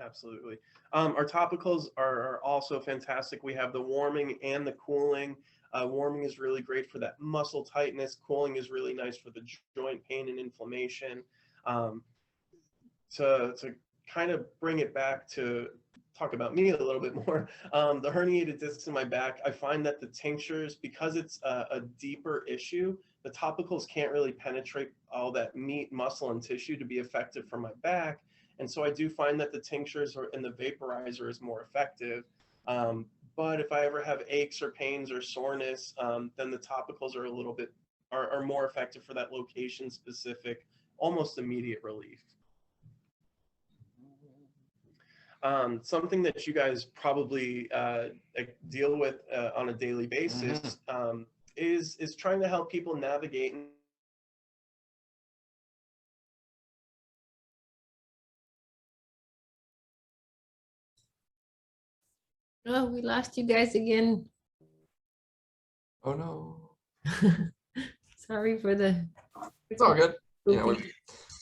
Absolutely. Our topicals are also fantastic. We have the warming and the cooling. Warming is really great for that muscle tightness. Cooling is really nice for the joint pain and inflammation. Um, to kind of bring it back to talk about me a little bit more, the herniated discs in my back, I find that the tinctures, because it's a deeper issue, the topicals can't really penetrate all that meat, muscle, and tissue to be effective for my back. And so I do find that the tinctures and the vaporizer is more effective. But if I ever have aches or pains or soreness, then the topicals are a little bit are more effective for that location specific, almost immediate relief. Something that you guys probably deal with on a daily basis is trying to help people navigate. Oh, we lost you guys again. Oh no. Sorry for the. It's all good. You know, Oopsie. we've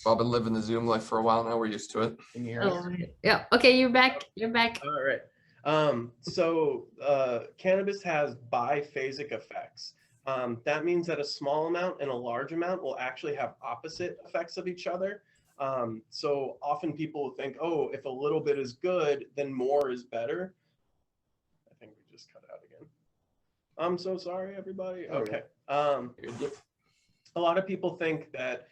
all been living the Zoom life for a while now. We're used to it. Can you hear us? Oh, yeah. Okay, you're back. You're back. All right. So cannabis has biphasic effects. That means that a small amount and a large amount will actually have opposite effects of each other. So often people think, oh, if a little bit is good, then more is better. I think we just cut out again. I'm so sorry, everybody. Okay. A lot of people think that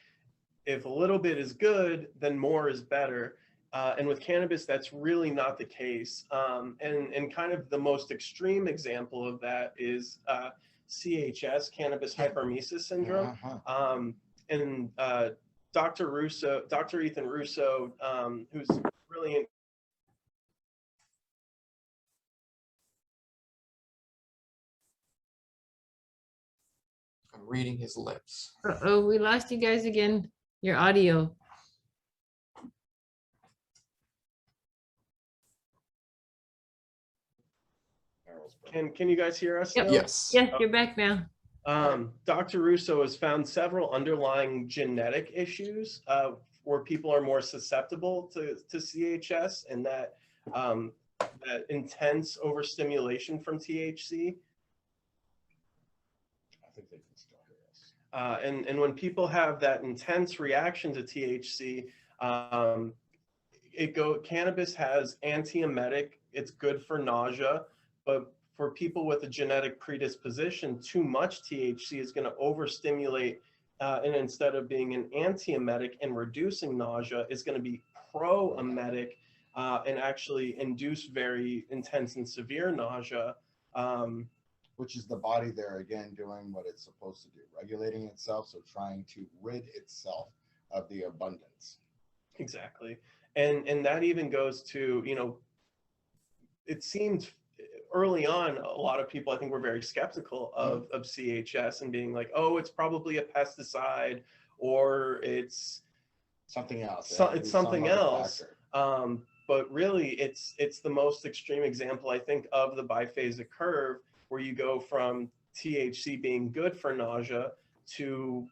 if a little bit is good, then more is better. And with cannabis, that's really not the case. And kind of the most extreme example of that is CHS, cannabis hypermesis syndrome. And Dr. Ethan Russo, who's brilliant. I'm reading his lips. Oh, we lost you guys again. Your audio. Can you guys hear us? Yep. Still? Yes. Yes, you're back now. Dr. Russo has found several underlying genetic issues where people are more susceptible to CHS, and that that intense overstimulation from THC. I think they can still hear us. And when people have that intense reaction to THC, cannabis has antiemetic. It's good for nausea, but for people with a genetic predisposition, too much THC is going to overstimulate, and instead of being an antiemetic and reducing nausea, is going to be pro-emetic and actually induce very intense and severe nausea. Which is the body there again doing what it's supposed to do, regulating itself, so trying to rid itself of the abundance. Exactly. And that even goes to, you know, it seemed early on, a lot of people, I think, were very skeptical of CHS and being like, oh, it's probably a pesticide or it's something else. It's something else. But really, it's the most extreme example, I think, of the biphasic curve, where you go from THC being good for nausea to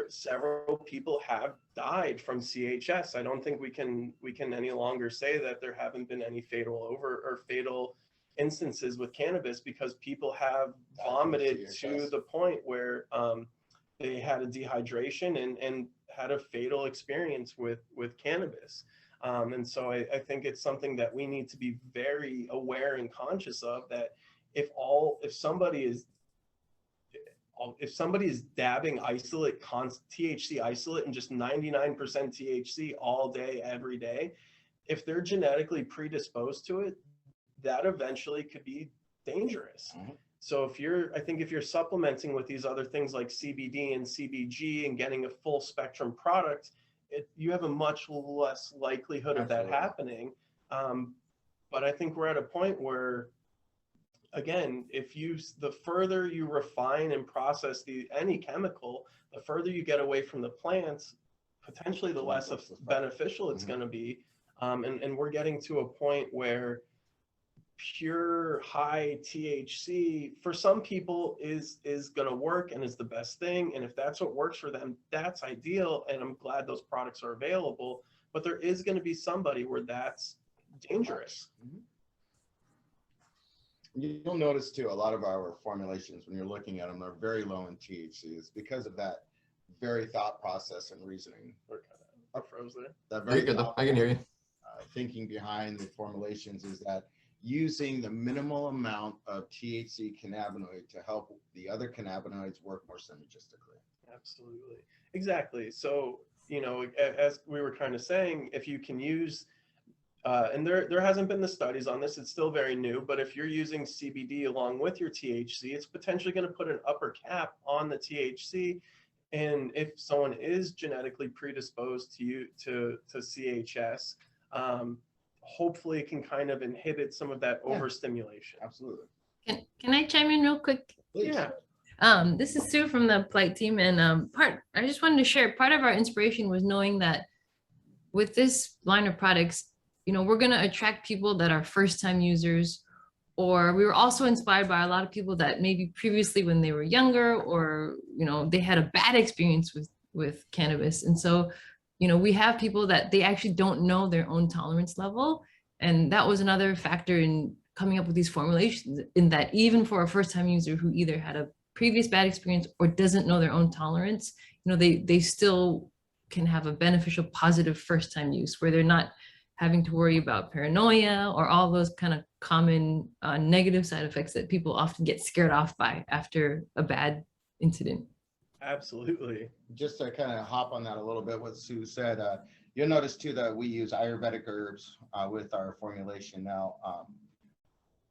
several people have died from CHS. I don't think we can any longer say that there haven't been any fatal instances with cannabis, because people have vomited to the point where they had a dehydration and had a fatal experience with cannabis. And so I think it's something that we need to be very aware and conscious of, that if somebody is dabbing isolate, THC isolate, and just 99% THC all day, every day, if they're genetically predisposed to it, that eventually could be dangerous. So if you're supplementing with these other things like CBD and CBG and getting a full spectrum product, you have a much less likelihood of that happening. But I think we're at a point where, again, the further you refine and process any chemical, the further you get away from the plants, potentially the less beneficial it's going to be. And we're getting to a point where pure high THC for some people is going to work and is the best thing. And if that's what works for them, that's ideal. And I'm glad those products are available. But there is going to be somebody where that's dangerous. You'll notice too, a lot of our formulations, when you're looking at them, are very low in THC. It's because of that very thought process and reasoning. I froze there. That Very very good though. I can hear you. thinking behind the formulations is that using the minimal amount of THC cannabinoid to help the other cannabinoids work more synergistically. Absolutely. Exactly. So, you know, as we were kind of saying, if you can use, and there hasn't been the studies on this, it's still very new, but if you're using CBD along with your THC, it's potentially going to put an upper cap on the THC. And if someone is genetically predisposed to CHS, hopefully it can kind of inhibit some of that overstimulation. Absolutely. Can I chime in real quick? Please. Yeah. This is Sue from the Polite team, and I just wanted to share part of our inspiration was knowing that with this line of products, you know, we're going to attract people that are first-time users, or we were also inspired by a lot of people that maybe previously when they were younger, or you know, they had a bad experience with cannabis, and so you know, we have people that they actually don't know their own tolerance level, and that was another factor in coming up with these formulations, in that even for a first-time user who either had a previous bad experience or doesn't know their own tolerance, you know, they still can have a beneficial, positive first-time use where they're not having to worry about paranoia or all those kind of common negative side effects that people often get scared off by after a bad incident. Absolutely. Just to kind of hop on that a little bit, what Sue said, you'll notice too that we use Ayurvedic herbs with our formulation now.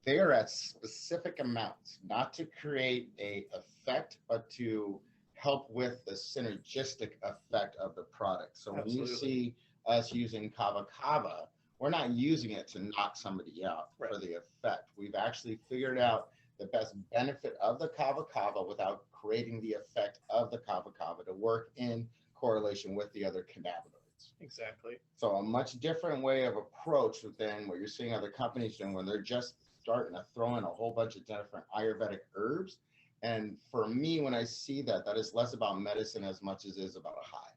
They are at specific amounts, not to create a effect, but to help with the synergistic effect of the product. So when you see us using kava kava, we're not using it to knock somebody out for the effect. We've actually figured out the best benefit of the kava kava without creating the effect of the kava kava to work in correlation with the other cannabinoids. Exactly. So a much different way of approach than what you're seeing other companies doing when they're just starting to throw in a whole bunch of different Ayurvedic herbs. And for me, when I see that, that is less about medicine as much as it is about a high.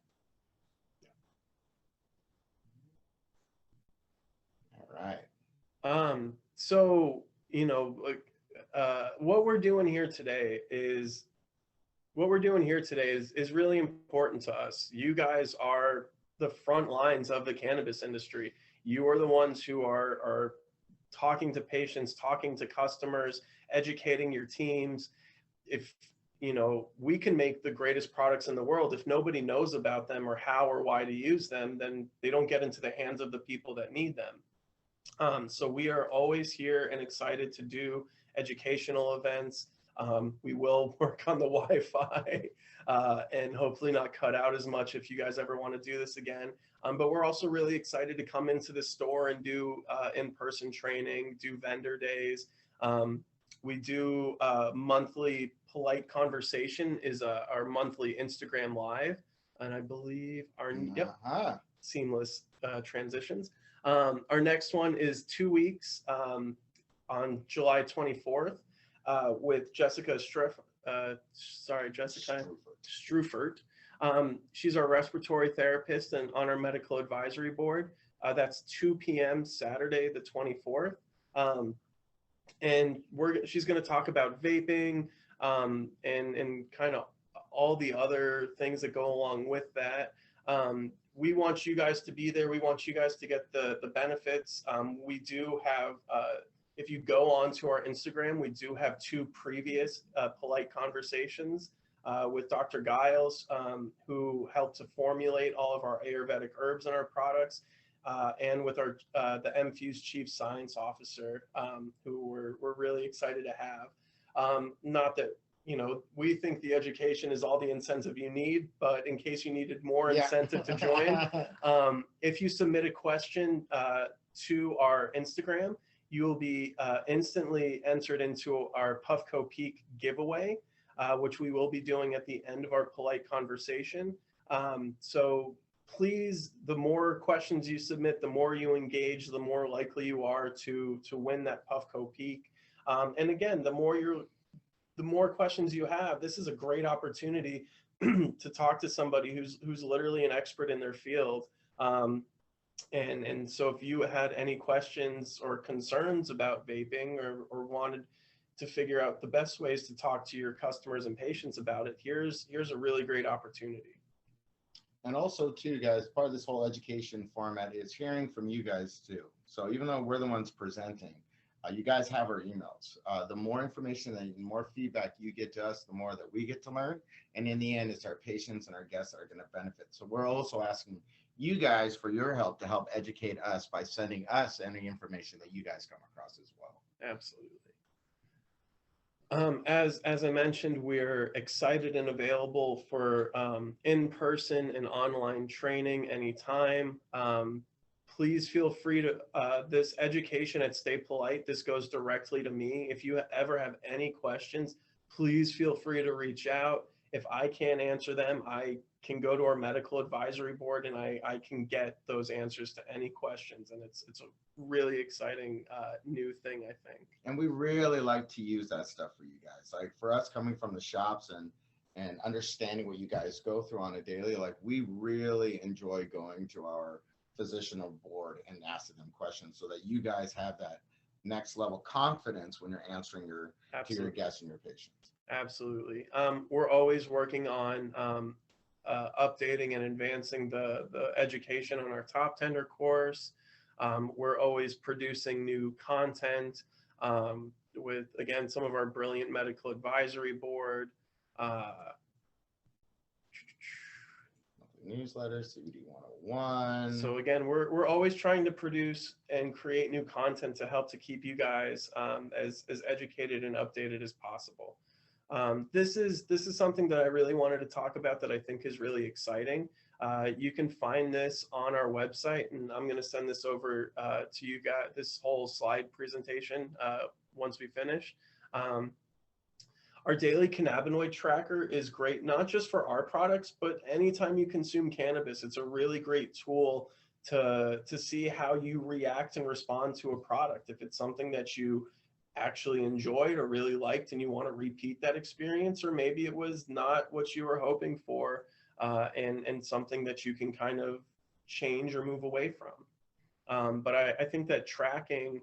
All right. So, you know, what we're doing here today is really important to us. You guys are the front lines of the cannabis industry. You are the ones who are talking to patients, talking to customers, educating your teams. If, you know, we can make the greatest products in the world. If nobody knows about them or how or why to use them, then they don't get into the hands of the people that need them. So we are always here and excited to do educational events. We will work on the Wi-Fi and hopefully not cut out as much if you guys ever want to do this again. But we're also really excited to come into the store and do in-person training, do vendor days. We do monthly Polite Conversation is our monthly Instagram live. And I believe our seamless transitions. Our next one is 2 weeks on July 24th with Jessica Strufert. She's our respiratory therapist and on our medical advisory board. That's 2 p.m. Saturday, the 24th. And she's going to talk about vaping and kind of all the other things that go along with that. We want you guys to be there. We want you guys to get the benefits. We do have, if you go onto our Instagram, we do have 2 previous Polite Conversations with Dr. Giles, who helped to formulate all of our Ayurvedic herbs in our products, and with our the MFuse Chief Science Officer, who we're really excited to have. Not that, you know, we think the education is all the incentive you need, but in case you needed more incentive to join, if you submit a question to our Instagram, you will be instantly entered into our Puffco Peak giveaway, which we will be doing at the end of our Polite Conversation. So please, the more questions you submit, the more you engage, the more likely you are to win that Puffco Peak. And again, the more questions you have, this is a great opportunity to talk to somebody who's literally an expert in their field. And so if you had any questions or concerns about vaping, or wanted to figure out the best ways to talk to your customers and patients about it, here's a really great opportunity. And also too, guys, part of this whole education format is hearing from you guys too. So even though we're the ones presenting, you guys have our emails. The more information and more feedback you get to us, the more that we get to learn. And in the end, it's our patients and our guests that are going to benefit. So we're also asking you guys for your help to help educate us by sending us any information that you guys come across as well. Absolutely. As I mentioned, we're excited and available for in-person and online training anytime. Please feel free to, this education at Stay Polite, this goes directly to me. If you ever have any questions, please feel free to reach out. If I can't answer them, I can go to our medical advisory board and I can get those answers to any questions. And it's a really exciting new thing, I think. And we really like to use that stuff for you guys. Like for us coming from the shops and understanding what you guys go through on a daily, like we really enjoy going to our physician board and asking them questions so that you guys have that next level confidence when you're answering to your guests and your patients. Absolutely. We're always working on updating and advancing the education on our top tender course. We're always producing new content with, again, some of our brilliant medical advisory board. Newsletters, CBD 101. So again, we're always trying to produce and create new content to help to keep you guys as educated and updated as possible. This is something that I really wanted to talk about that I think is really exciting. You can find this on our website, and I'm going to send this over to you guys, this whole slide presentation once we finish. Our daily cannabinoid tracker is great, not just for our products, but anytime you consume cannabis, it's a really great tool to see how you react and respond to a product. If it's something that you actually enjoyed or really liked and you want to repeat that experience, or maybe it was not what you were hoping for, and something that you can kind of change or move away from. But I think that tracking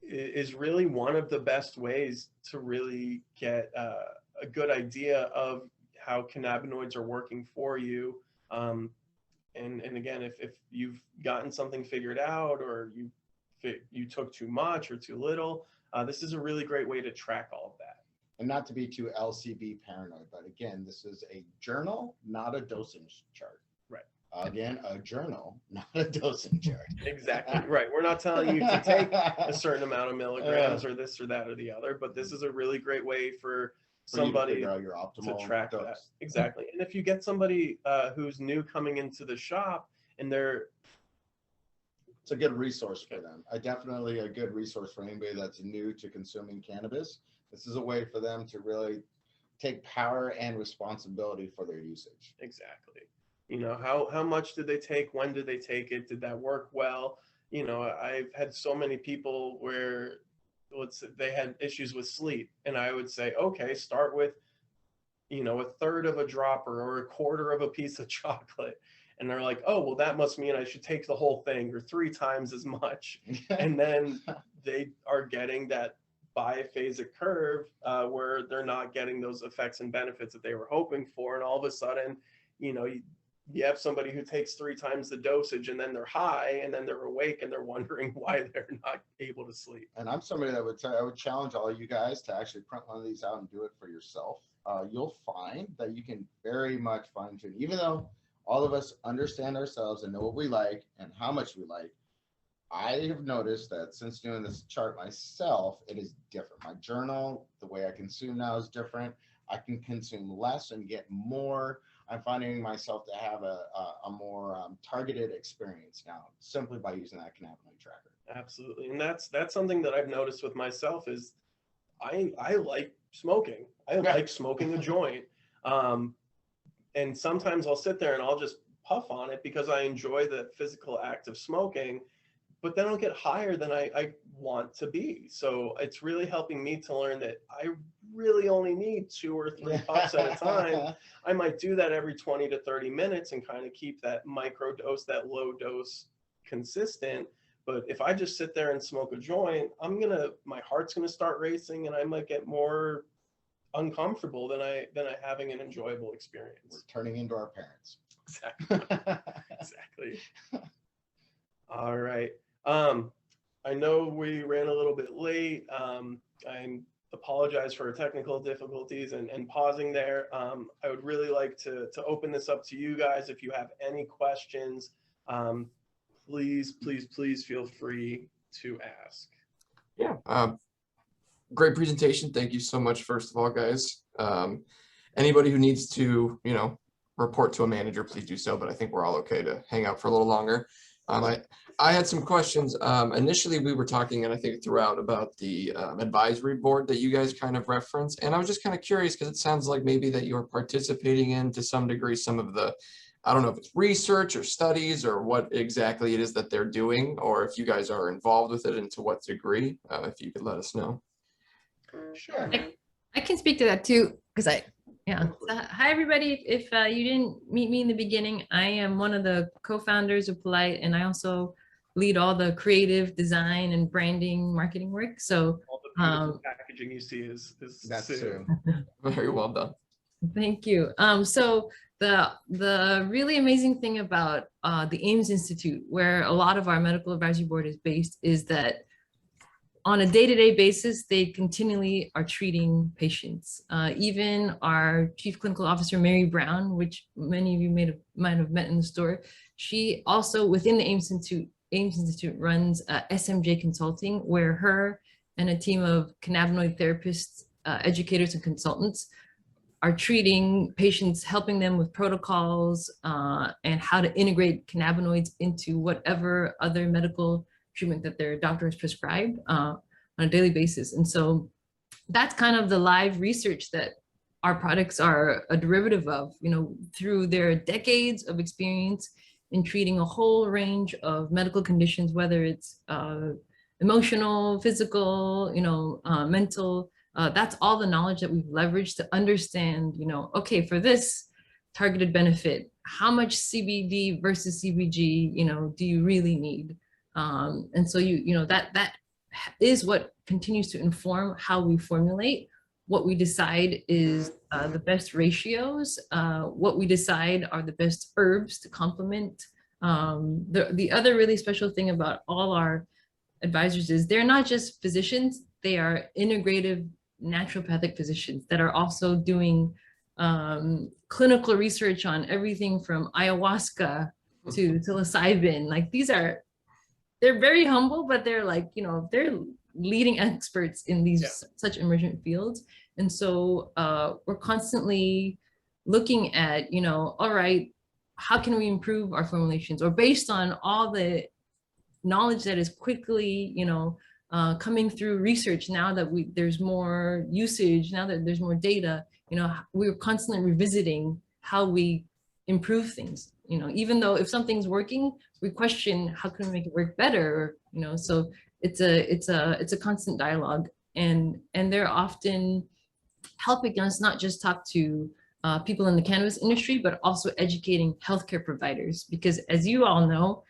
is really one of the best ways to really get a good idea of how cannabinoids are working for you. And again, if you've gotten something figured out, or you took too much or too little, this is a really great way to track all of that. And not to be too LCB paranoid, but again, this is a journal, not a dosage chart. Right. Again, a journal, not a dosing chart. Exactly. Right. We're not telling you to take a certain amount of milligrams or this or that or the other, but this is a really great way for somebody to your optimal to track dose. that. Exactly. And if you get somebody who's new coming into the shop and it's a good resource for them. Definitely a good resource for anybody that's new to consuming cannabis. This is a way for them to really take power and responsibility for their usage. Exactly. You know, how much did they take? When did they take it? Did that work well? You know, I've had so many people where they had issues with sleep, and I would say, okay, start with, you know, a third of a dropper or a quarter of a piece of chocolate. And they're like, oh, well, that must mean I should take the whole thing or 3 times as much. And then they are getting that biphasic curve where they're not getting those effects and benefits that they were hoping for. And all of a sudden, you know, you have somebody who takes 3 times the dosage, and then they're high, and then they're awake, and they're wondering why they're not able to sleep. And I'm somebody that I would challenge all you guys to actually print one of these out and do it for yourself. You'll find that you can very much fine tune, even though all of us understand ourselves and know what we like and how much we like. I have noticed that since doing this chart myself, it is different. My journal, the way I consume now is different. I can consume less and get more. I'm finding myself to have a more targeted experience now, simply by using that cannabinoid tracker. Absolutely. And that's something that I've noticed with myself is I like smoking. I like smoking a joint. And sometimes I'll sit there and I'll just puff on it because I enjoy the physical act of smoking, but then I'll get higher than I want to be. So it's really helping me to learn that I really only need 2 or 3 puffs at a time. I might do that every 20 to 30 minutes and kind of keep that micro dose, that low dose consistent. But if I just sit there and smoke a joint, my heart's gonna start racing, and I might get more uncomfortable than I having an enjoyable We're experience. turning into our parents. Exactly. Exactly. All right. I know we ran a little bit late. I apologize for technical difficulties and pausing there. I would really like to open this up to you guys. If you have any questions, please feel free to ask. Yeah. Great presentation. Thank you so much, first of all, guys. Anybody who needs to, report to a manager, please do so, but I think we're all okay to hang out for a little longer. I had some questions. Initially, we were talking, and I think throughout, about the advisory board that you guys kind of referenced. And I was just kind of curious because it sounds like maybe that you're participating in, to some degree, some of the, I don't know if it's research or studies or what exactly it is that they're doing, or if you guys are involved with it and to what degree, if you could let us know. Sure. I can speak to that too, because so, hi everybody. If you didn't meet me in the beginning, I am one of the co-founders of Polite, and I also lead all the creative design and branding marketing work. So All the beautiful packaging you see is That's Sue. true. Very well done. thank you. So the really amazing thing about the Ames Institute, where a lot of our medical advisory board is based, is that on a day-to-day basis, they continually are treating patients. Even our Chief Clinical Officer, Mary Brown, which many of you might have met in the store, she also within the Ames Institute runs SMJ Consulting, where her and a team of cannabinoid therapists, educators, and consultants are treating patients, helping them with protocols and how to integrate cannabinoids into whatever other medical treatment that their doctor has prescribed on a daily basis. And so that's kind of the live research that our products are a derivative of, through their decades of experience in treating a whole range of medical conditions, whether it's emotional, physical, mental. That's all the knowledge that we've leveraged to understand, okay, for this targeted benefit, how much CBD versus CBG, do you really need? And so that is what continues to inform how we formulate. What we decide is the best ratios. What we decide are the best herbs to complement. The other really special thing about all our advisors is they're not just physicians, they are integrative naturopathic physicians that are also doing clinical research on everything from ayahuasca to psilocybin. Like they're very humble, but they're they're leading experts in these such emergent fields. And so we're constantly looking at, all right, how can we improve our formulations? Or based on all the knowledge that is quickly, coming through research, now that there's more usage, now that there's more data, we're constantly revisiting how we improve things. Even though if something's working, we question how can we make it work better. So it's a constant dialogue, and they're often helping us not just talk to people in the cannabis industry, but also educating healthcare providers, because as you all know,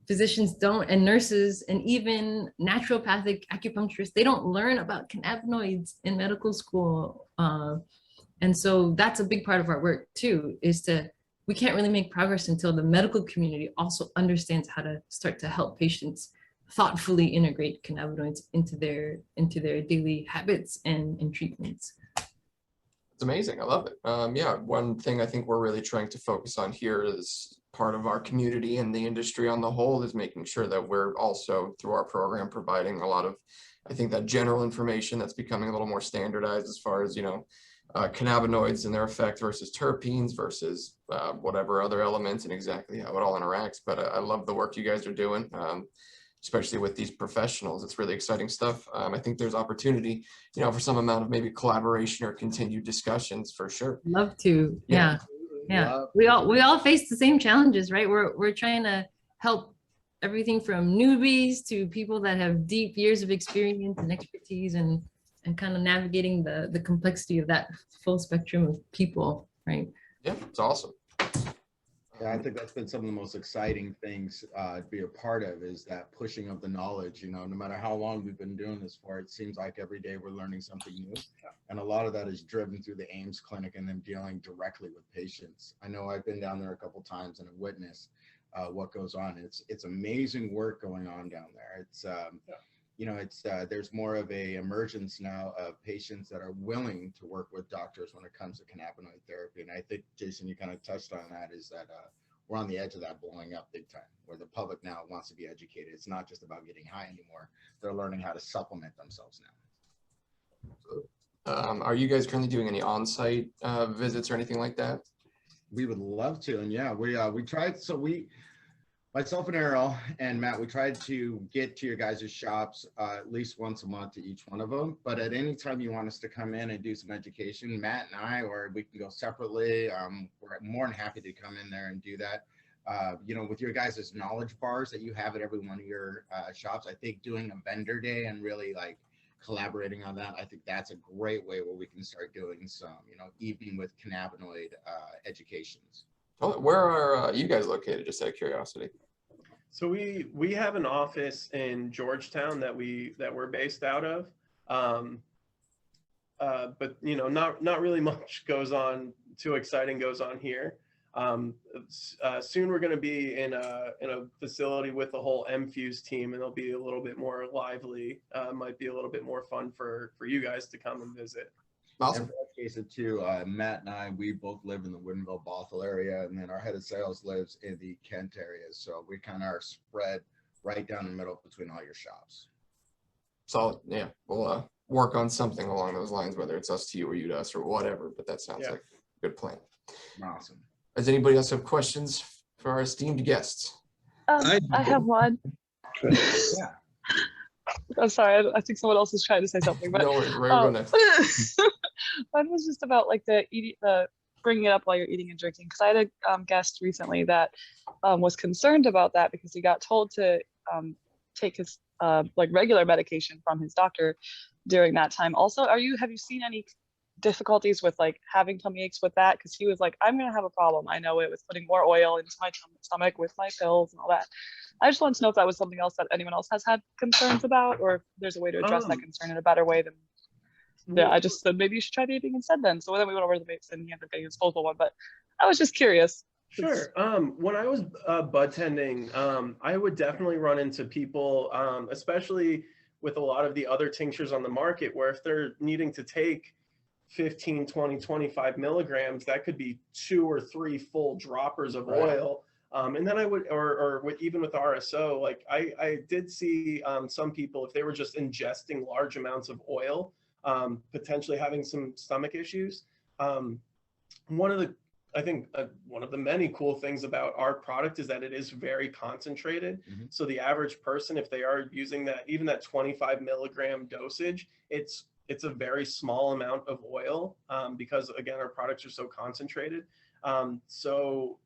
physicians don't, and nurses, and even naturopathic acupuncturists, they don't learn about cannabinoids in medical school. And so that's a big part of our work too, we can't really make progress until the medical community also understands how to start to help patients thoughtfully integrate cannabinoids into their daily habits and treatments. It's amazing. I love it. Yeah, one thing I think we're really trying to focus on here is part of our community and the industry on the whole is making sure that we're also, through our program, providing a lot of, I think, that general information that's becoming a little more standardized as far as, cannabinoids and their effect versus terpenes versus whatever other elements and exactly how it all interacts. But I love the work you guys are doing, especially with these professionals. It's really exciting stuff. I think there's opportunity, for some amount of maybe collaboration or continued discussions for sure. Love to. Yeah. Love We all face the same challenges, right? We're trying to help everything from newbies to people that have deep years of experience and expertise, and kind of navigating the complexity of that full spectrum of people, right? Yeah, it's awesome. Yeah, I think that's been some of the most exciting things to be a part of, is that pushing of the knowledge. You know, no matter how long we've been doing this for, it seems like every day we're learning something new. And a lot of that is driven through the Ames clinic and then dealing directly with patients. I know I've been down there a couple times and have witnessed what goes on. It's amazing work going on down there. It's you know, it's there's more of a emergence now of patients that are willing to work with doctors when it comes to cannabinoid therapy. And I think, Jason, you kind of touched on that, is that we're on the edge of that blowing up big time, where the public now wants to be educated. It's not just about getting high anymore. They're learning how to supplement themselves now. Are you guys currently doing any on-site visits or anything like that? We would love to. And yeah, we tried. So myself and Errol and Matt, we tried to get to your guys' shops at least once a month to each one of them. But at any time you want us to come in and do some education, Matt and I, or we can go separately, we're more than happy to come in there and do that. You know, with your guys' knowledge bars that you have at every one of your shops, I think doing a vendor day and really like collaborating on that, I think that's a great way where we can start doing some, you know, evening with cannabinoid educations. Oh, where are you guys located, just out of curiosity? So we have an office in Georgetown that we're based out of, but you know, not really much goes on too exciting goes on here. Soon we're going to be in a facility with the whole MFuse team, and it'll be a little bit more lively. Might be a little bit more fun for you guys to come and visit. Awesome. And for that case too, Matt and I, we both live in the Woodinville, Bothell area, and then our head of sales lives in the Kent area. So we kind of are spread right down the middle between all your shops. Solid. Yeah, we'll work on something along those lines, whether it's us to you or you to us or whatever. But that sounds like a good plan. Awesome. Does anybody else have questions for our esteemed guests? I have one. Yeah. I'm sorry, I think someone else is trying to say something. But No worries, Ray, go next. mine was just about like the bringing it up while you're eating and drinking, because I had a guest recently that was concerned about that because he got told to take his like regular medication from his doctor during that time. Also, have you seen any difficulties with like having tummy aches with that? Because he was like, I'm gonna have a problem. I know it was putting more oil into my stomach with my pills and all that. I just wanted to know if that was something else that anyone else has had concerns about, or if there's a way to address that concern in a better way than. Yeah, I just said maybe you should try vaping instead then. So then we went over the vapes and he ended up getting a disposable one. But I was just curious. Sure. When I was bud tending, I would definitely run into people, especially with a lot of the other tinctures on the market, where if they're needing to take 15, 20, 25 milligrams, that could be 2 or 3 full droppers of oil. And then I would, or with, even with RSO, like I did see some people, if they were just ingesting large amounts of oil, potentially having some stomach issues. One of the many cool things about our product is that it is very concentrated. Mm-hmm. So the average person, if they are using that, even that 25 milligram dosage, it's a very small amount of oil because again, our products are so concentrated. So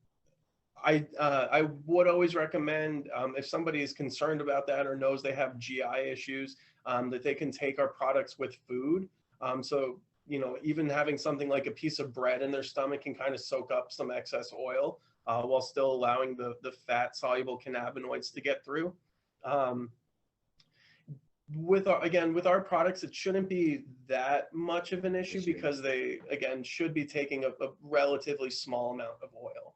I would always recommend if somebody is concerned about that or knows they have GI issues, that they can take our products with food. So, you know, even having something like a piece of bread in their stomach can kind of soak up some excess oil while still allowing the fat soluble cannabinoids to get through. With our products, it shouldn't be that much of an issue because they, again, should be taking a relatively small amount of oil.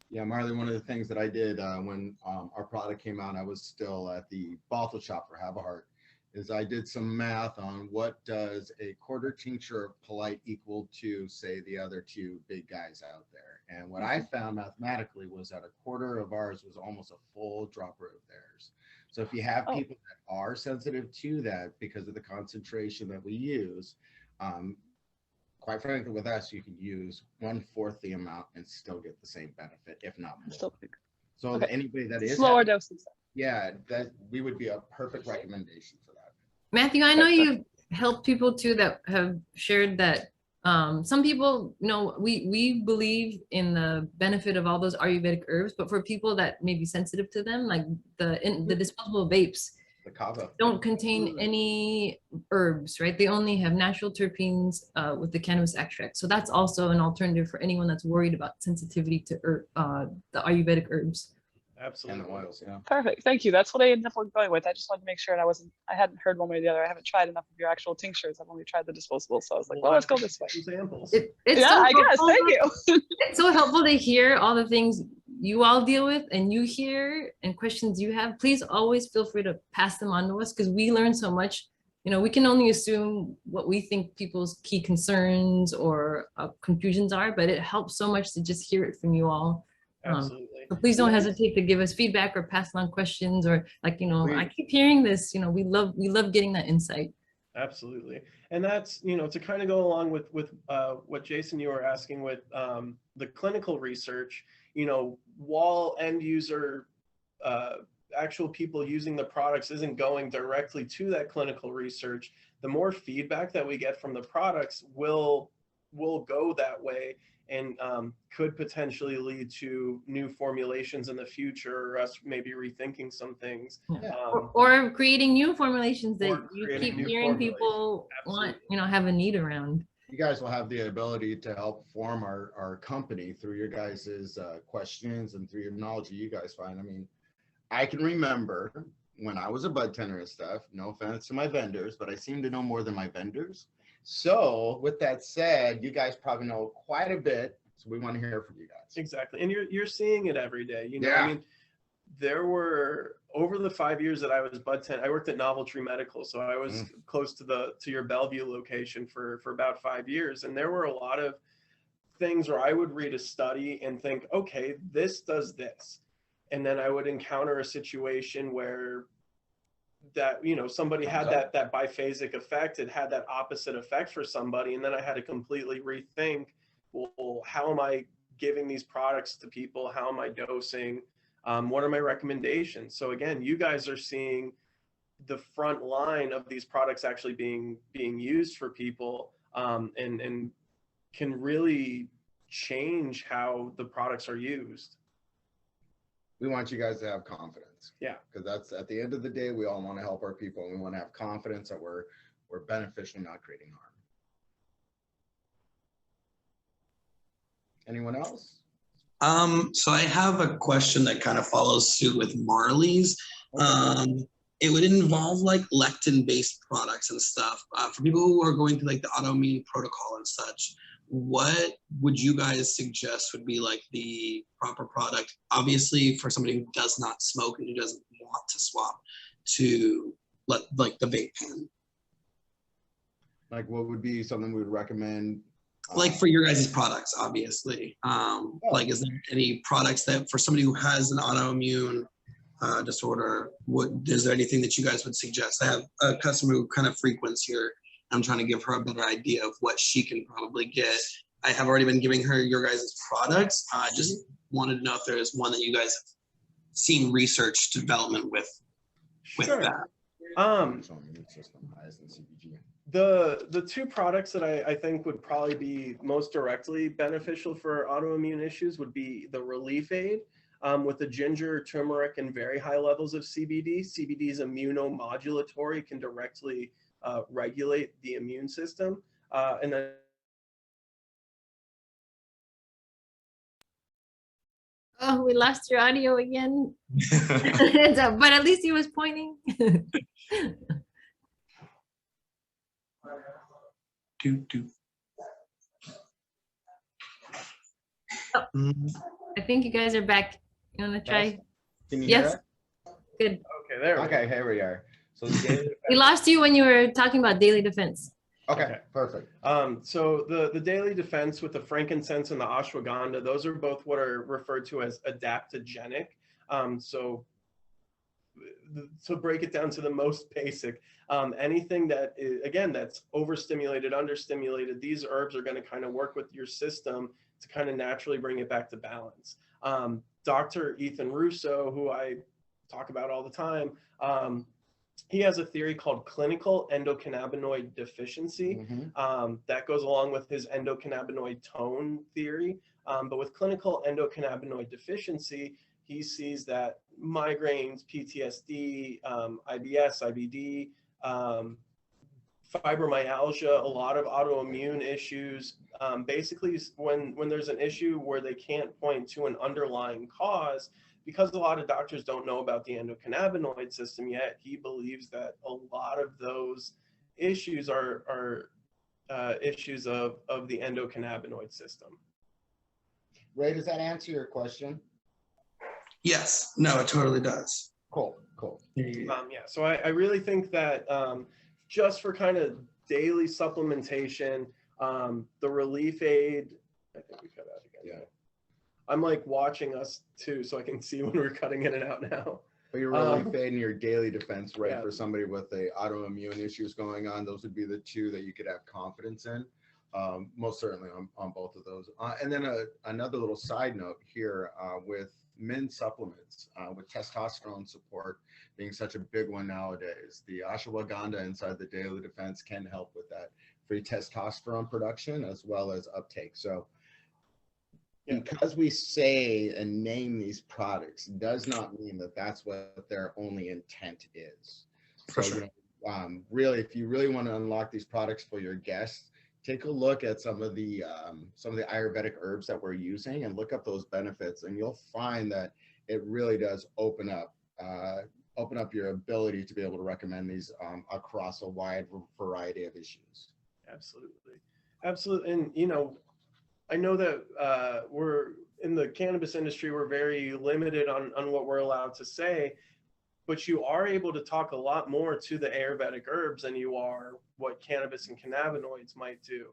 Yeah, Marley, one of the things that I did when our product came out, I was still at the Bothell shop for Have a Heart, is I did some math on what does a quarter tincture of Polite equal to, say, the other 2 big guys out there. And what I found mathematically was that a quarter of ours was almost a full dropper of theirs. So if you have people that are sensitive to that because of the concentration that we use, quite frankly, with us, you can use 1/4 the amount and still get the same benefit, if not more. So anybody that is slower doses. Yeah, that we would be a perfect recommendation for that. Matthew, I know you've helped people too that have shared that some people, you know, we believe in the benefit of all those Ayurvedic herbs, but for people that may be sensitive to them, like the disposable vapes, The kava. don't contain Absolutely. any herbs, right? They only have natural terpenes with the cannabis extract. So that's also an alternative for anyone that's worried about sensitivity to the Ayurvedic herbs. And Absolutely. the oils, yeah. Perfect. Thank you. That's what I ended up going with. I just wanted to make sure, and I hadn't heard one way or the other. I haven't tried enough of your actual tinctures. I've only tried the disposables. So I was like, well, let's go this way. Examples. It's Yeah, so I guess. helpful. Thank you. It's so helpful to hear all the things you all deal with and you hear and questions you have. Please always feel free to pass them on to us because we learn so much. You know, we can only assume what we think people's key concerns or confusions are, but it helps so much to just hear it from you all. Absolutely. So please don't hesitate to give us feedback or pass on questions or like, you know, I keep hearing this, you know, we love getting that insight. Absolutely. And that's, you know, to kind of go along with what Jason, you were asking with the clinical research, you know, while end user, actual people using the products isn't going directly to that clinical research, the more feedback that we get from the products will go that way and could potentially lead to new formulations in the future or us maybe rethinking some things. Yeah. Or creating new formulations Or that you creating keep new hearing formulations. people want, Absolutely. you know, have a need around. You guys will have the ability to help form our company through your guys's questions and through your knowledge that you guys find. I mean, I can remember when I was a bud tender and stuff, no offense to my vendors, but I seem to know more than my vendors. So with that said, you guys probably know quite a bit. So we want to hear from you guys. Exactly. And you're seeing it every day. You know, Yeah. I mean, there were over the 5 years that I was bud tender, I worked at Novel Tree Medical. So I was close to your Bellevue location for about 5 years. And there were a lot of things where I would read a study and think, okay, this does this. And then I would encounter a situation where that, you know, somebody had that biphasic effect. It had that opposite effect for somebody. And then I had to completely rethink, well, how am I giving these products to people? How am I dosing? What are my recommendations? So again, you guys are seeing the front line of these products actually being used for people, and can really change how the products are used. We want you guys to have confidence. Yeah. Because that's at the end of the day, we all want to help our people and we want to have confidence that we're beneficial, not creating harm. Anyone else? So I have a question that kind of follows suit with Marley's. It would involve like lectin-based products and stuff. For people who are going through like the autoimmune protocol and such, what would you guys suggest would be like the proper product? Obviously, for somebody who does not smoke and who doesn't want to swap to like the vape pen. Like what would be something we would recommend? Like for your guys' products, obviously. Like, is there any products that for somebody who has an autoimmune disorder, is there anything that you guys would suggest? I have a customer who kind of frequents here. I'm trying to give her a better idea of what she can probably get. I have already been giving her your guys' products. I just wanted to know if there is one that you guys have seen research development with Sure. that. The two products that I think would probably be most directly beneficial for autoimmune issues would be the Relief Aid with the ginger, turmeric, and very high levels of CBD. CBD is immunomodulatory, can directly regulate the immune system. And then Oh, we lost your audio again. But at least he was pointing. I think you guys are back. You want to try? Can you Yes. hear Good. okay, there. it? We go. Okay, here we are. So the daily We lost you when you were talking about daily defense. okay, perfect. So the daily defense with the frankincense and the ashwagandha, those are both what are referred to as adaptogenic. So to break it down to the most basic, anything that is, again, that's overstimulated, understimulated, these herbs are going to kind of work with your system to kind of naturally bring it back to balance. Dr. Ethan Russo, who I talk about all the time, he has a theory called clinical endocannabinoid deficiency that goes along with his endocannabinoid tone theory. But with clinical endocannabinoid deficiency, he sees that migraines, PTSD, IBS, IBD, fibromyalgia, a lot of autoimmune issues. Basically, when there's an issue where they can't point to an underlying cause, because a lot of doctors don't know about the endocannabinoid system yet, he believes that a lot of those issues are issues of the endocannabinoid system. Ray, does that answer your question? Yes, no, it totally does. Cool, cool. Yeah, so I really think that just for kind of daily supplementation, the relief aid, I think we cut out again. Yeah. I'm like watching us too, so I can see when we're cutting in and out now. But you're really fading your daily defense, right? Yeah. For somebody with the autoimmune issues going on, those would be the two that you could have confidence in. Most certainly on both of those. And then another little side note here with men's supplements, with testosterone support being such a big one nowadays, the ashwagandha inside the daily defense can help with that free testosterone production as well as uptake. So because we say and name these products does not mean that that's what their only intent is. For So, sure. Really, if you really want to unlock these products for your guests, take a look at some of the Ayurvedic herbs that we're using and look up those benefits, and you'll find that it really does open up your ability to be able to recommend these across a wide variety of issues. Absolutely. And I know that we're in the cannabis industry, we're very limited on what we're allowed to say, but you are able to talk a lot more to the Ayurvedic herbs than you are what cannabis and cannabinoids might do.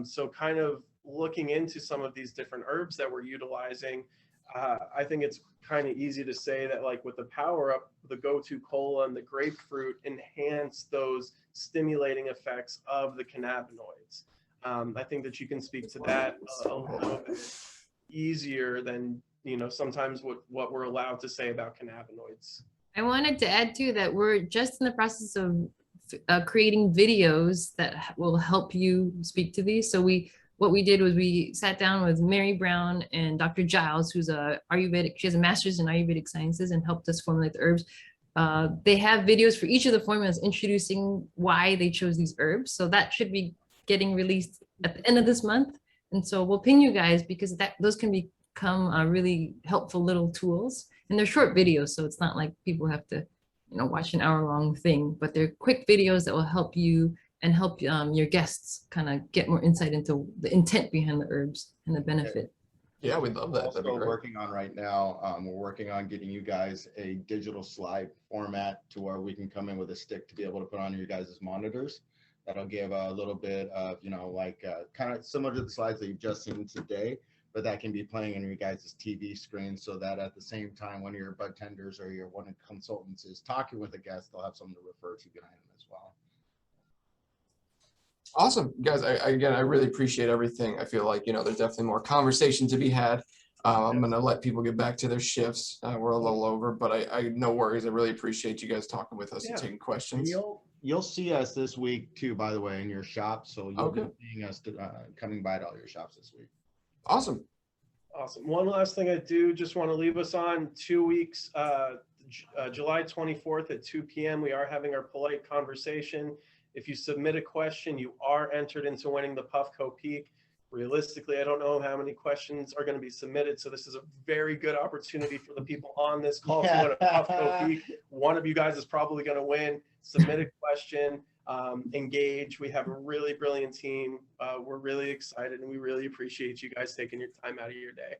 So kind of looking into some of these different herbs that we're utilizing, I think it's kind of easy to say that like with the Power Up, the Go-To Cola and the grapefruit enhance those stimulating effects of the cannabinoids. I think that you can speak to that a little bit easier than, sometimes what we're allowed to say about cannabinoids. I wanted to add too that we're just in the process of creating videos that will help you speak to these. So what we did was we sat down with Mary Brown and Dr. Giles, who's she has a master's in Ayurvedic sciences and helped us formulate the herbs. They have videos for each of the formulas introducing why they chose these herbs. So that should be getting released at the end of this month. And so we'll ping you guys because those can become really helpful little tools. And they're short videos, so it's not like people have to, watch an hour-long thing, but they're quick videos that will help you and help your guests kind of get more insight into the intent behind the herbs and the benefit. Yeah, we'd love that. Also working on right now, we're working on getting you guys a digital slide format to where we can come in with a stick to be able to put on your guys' monitors. That'll give a little bit of, kind of similar to the slides that you've just seen today, but that can be playing on your guys' TV screen so that at the same time, one of your bud tenders or one of the consultants is talking with a guest, they'll have something to refer to behind them as well. Awesome, guys. I really appreciate everything. I feel like, there's definitely more conversation to be had. I'm going to let people get back to their shifts. We're a little over, but I no worries. I really appreciate you guys talking with us and taking questions. You'll see us this week too, by the way, in your shop. So you'll be seeing us coming by to all your shops this week. Awesome. One last thing I do just want to leave us on 2 weeks, July 24th at 2 p.m. We are having our polite conversation. If you submit a question, you are entered into winning the Puffco Peak. Realistically, I don't know how many questions are going to be submitted, so this is a very good opportunity for the people on this call to win a Puffco Peak. One of you guys is probably going to win. Submit a question, engage. We have a really brilliant team. We're really excited, and we really appreciate you guys taking your time out of your day.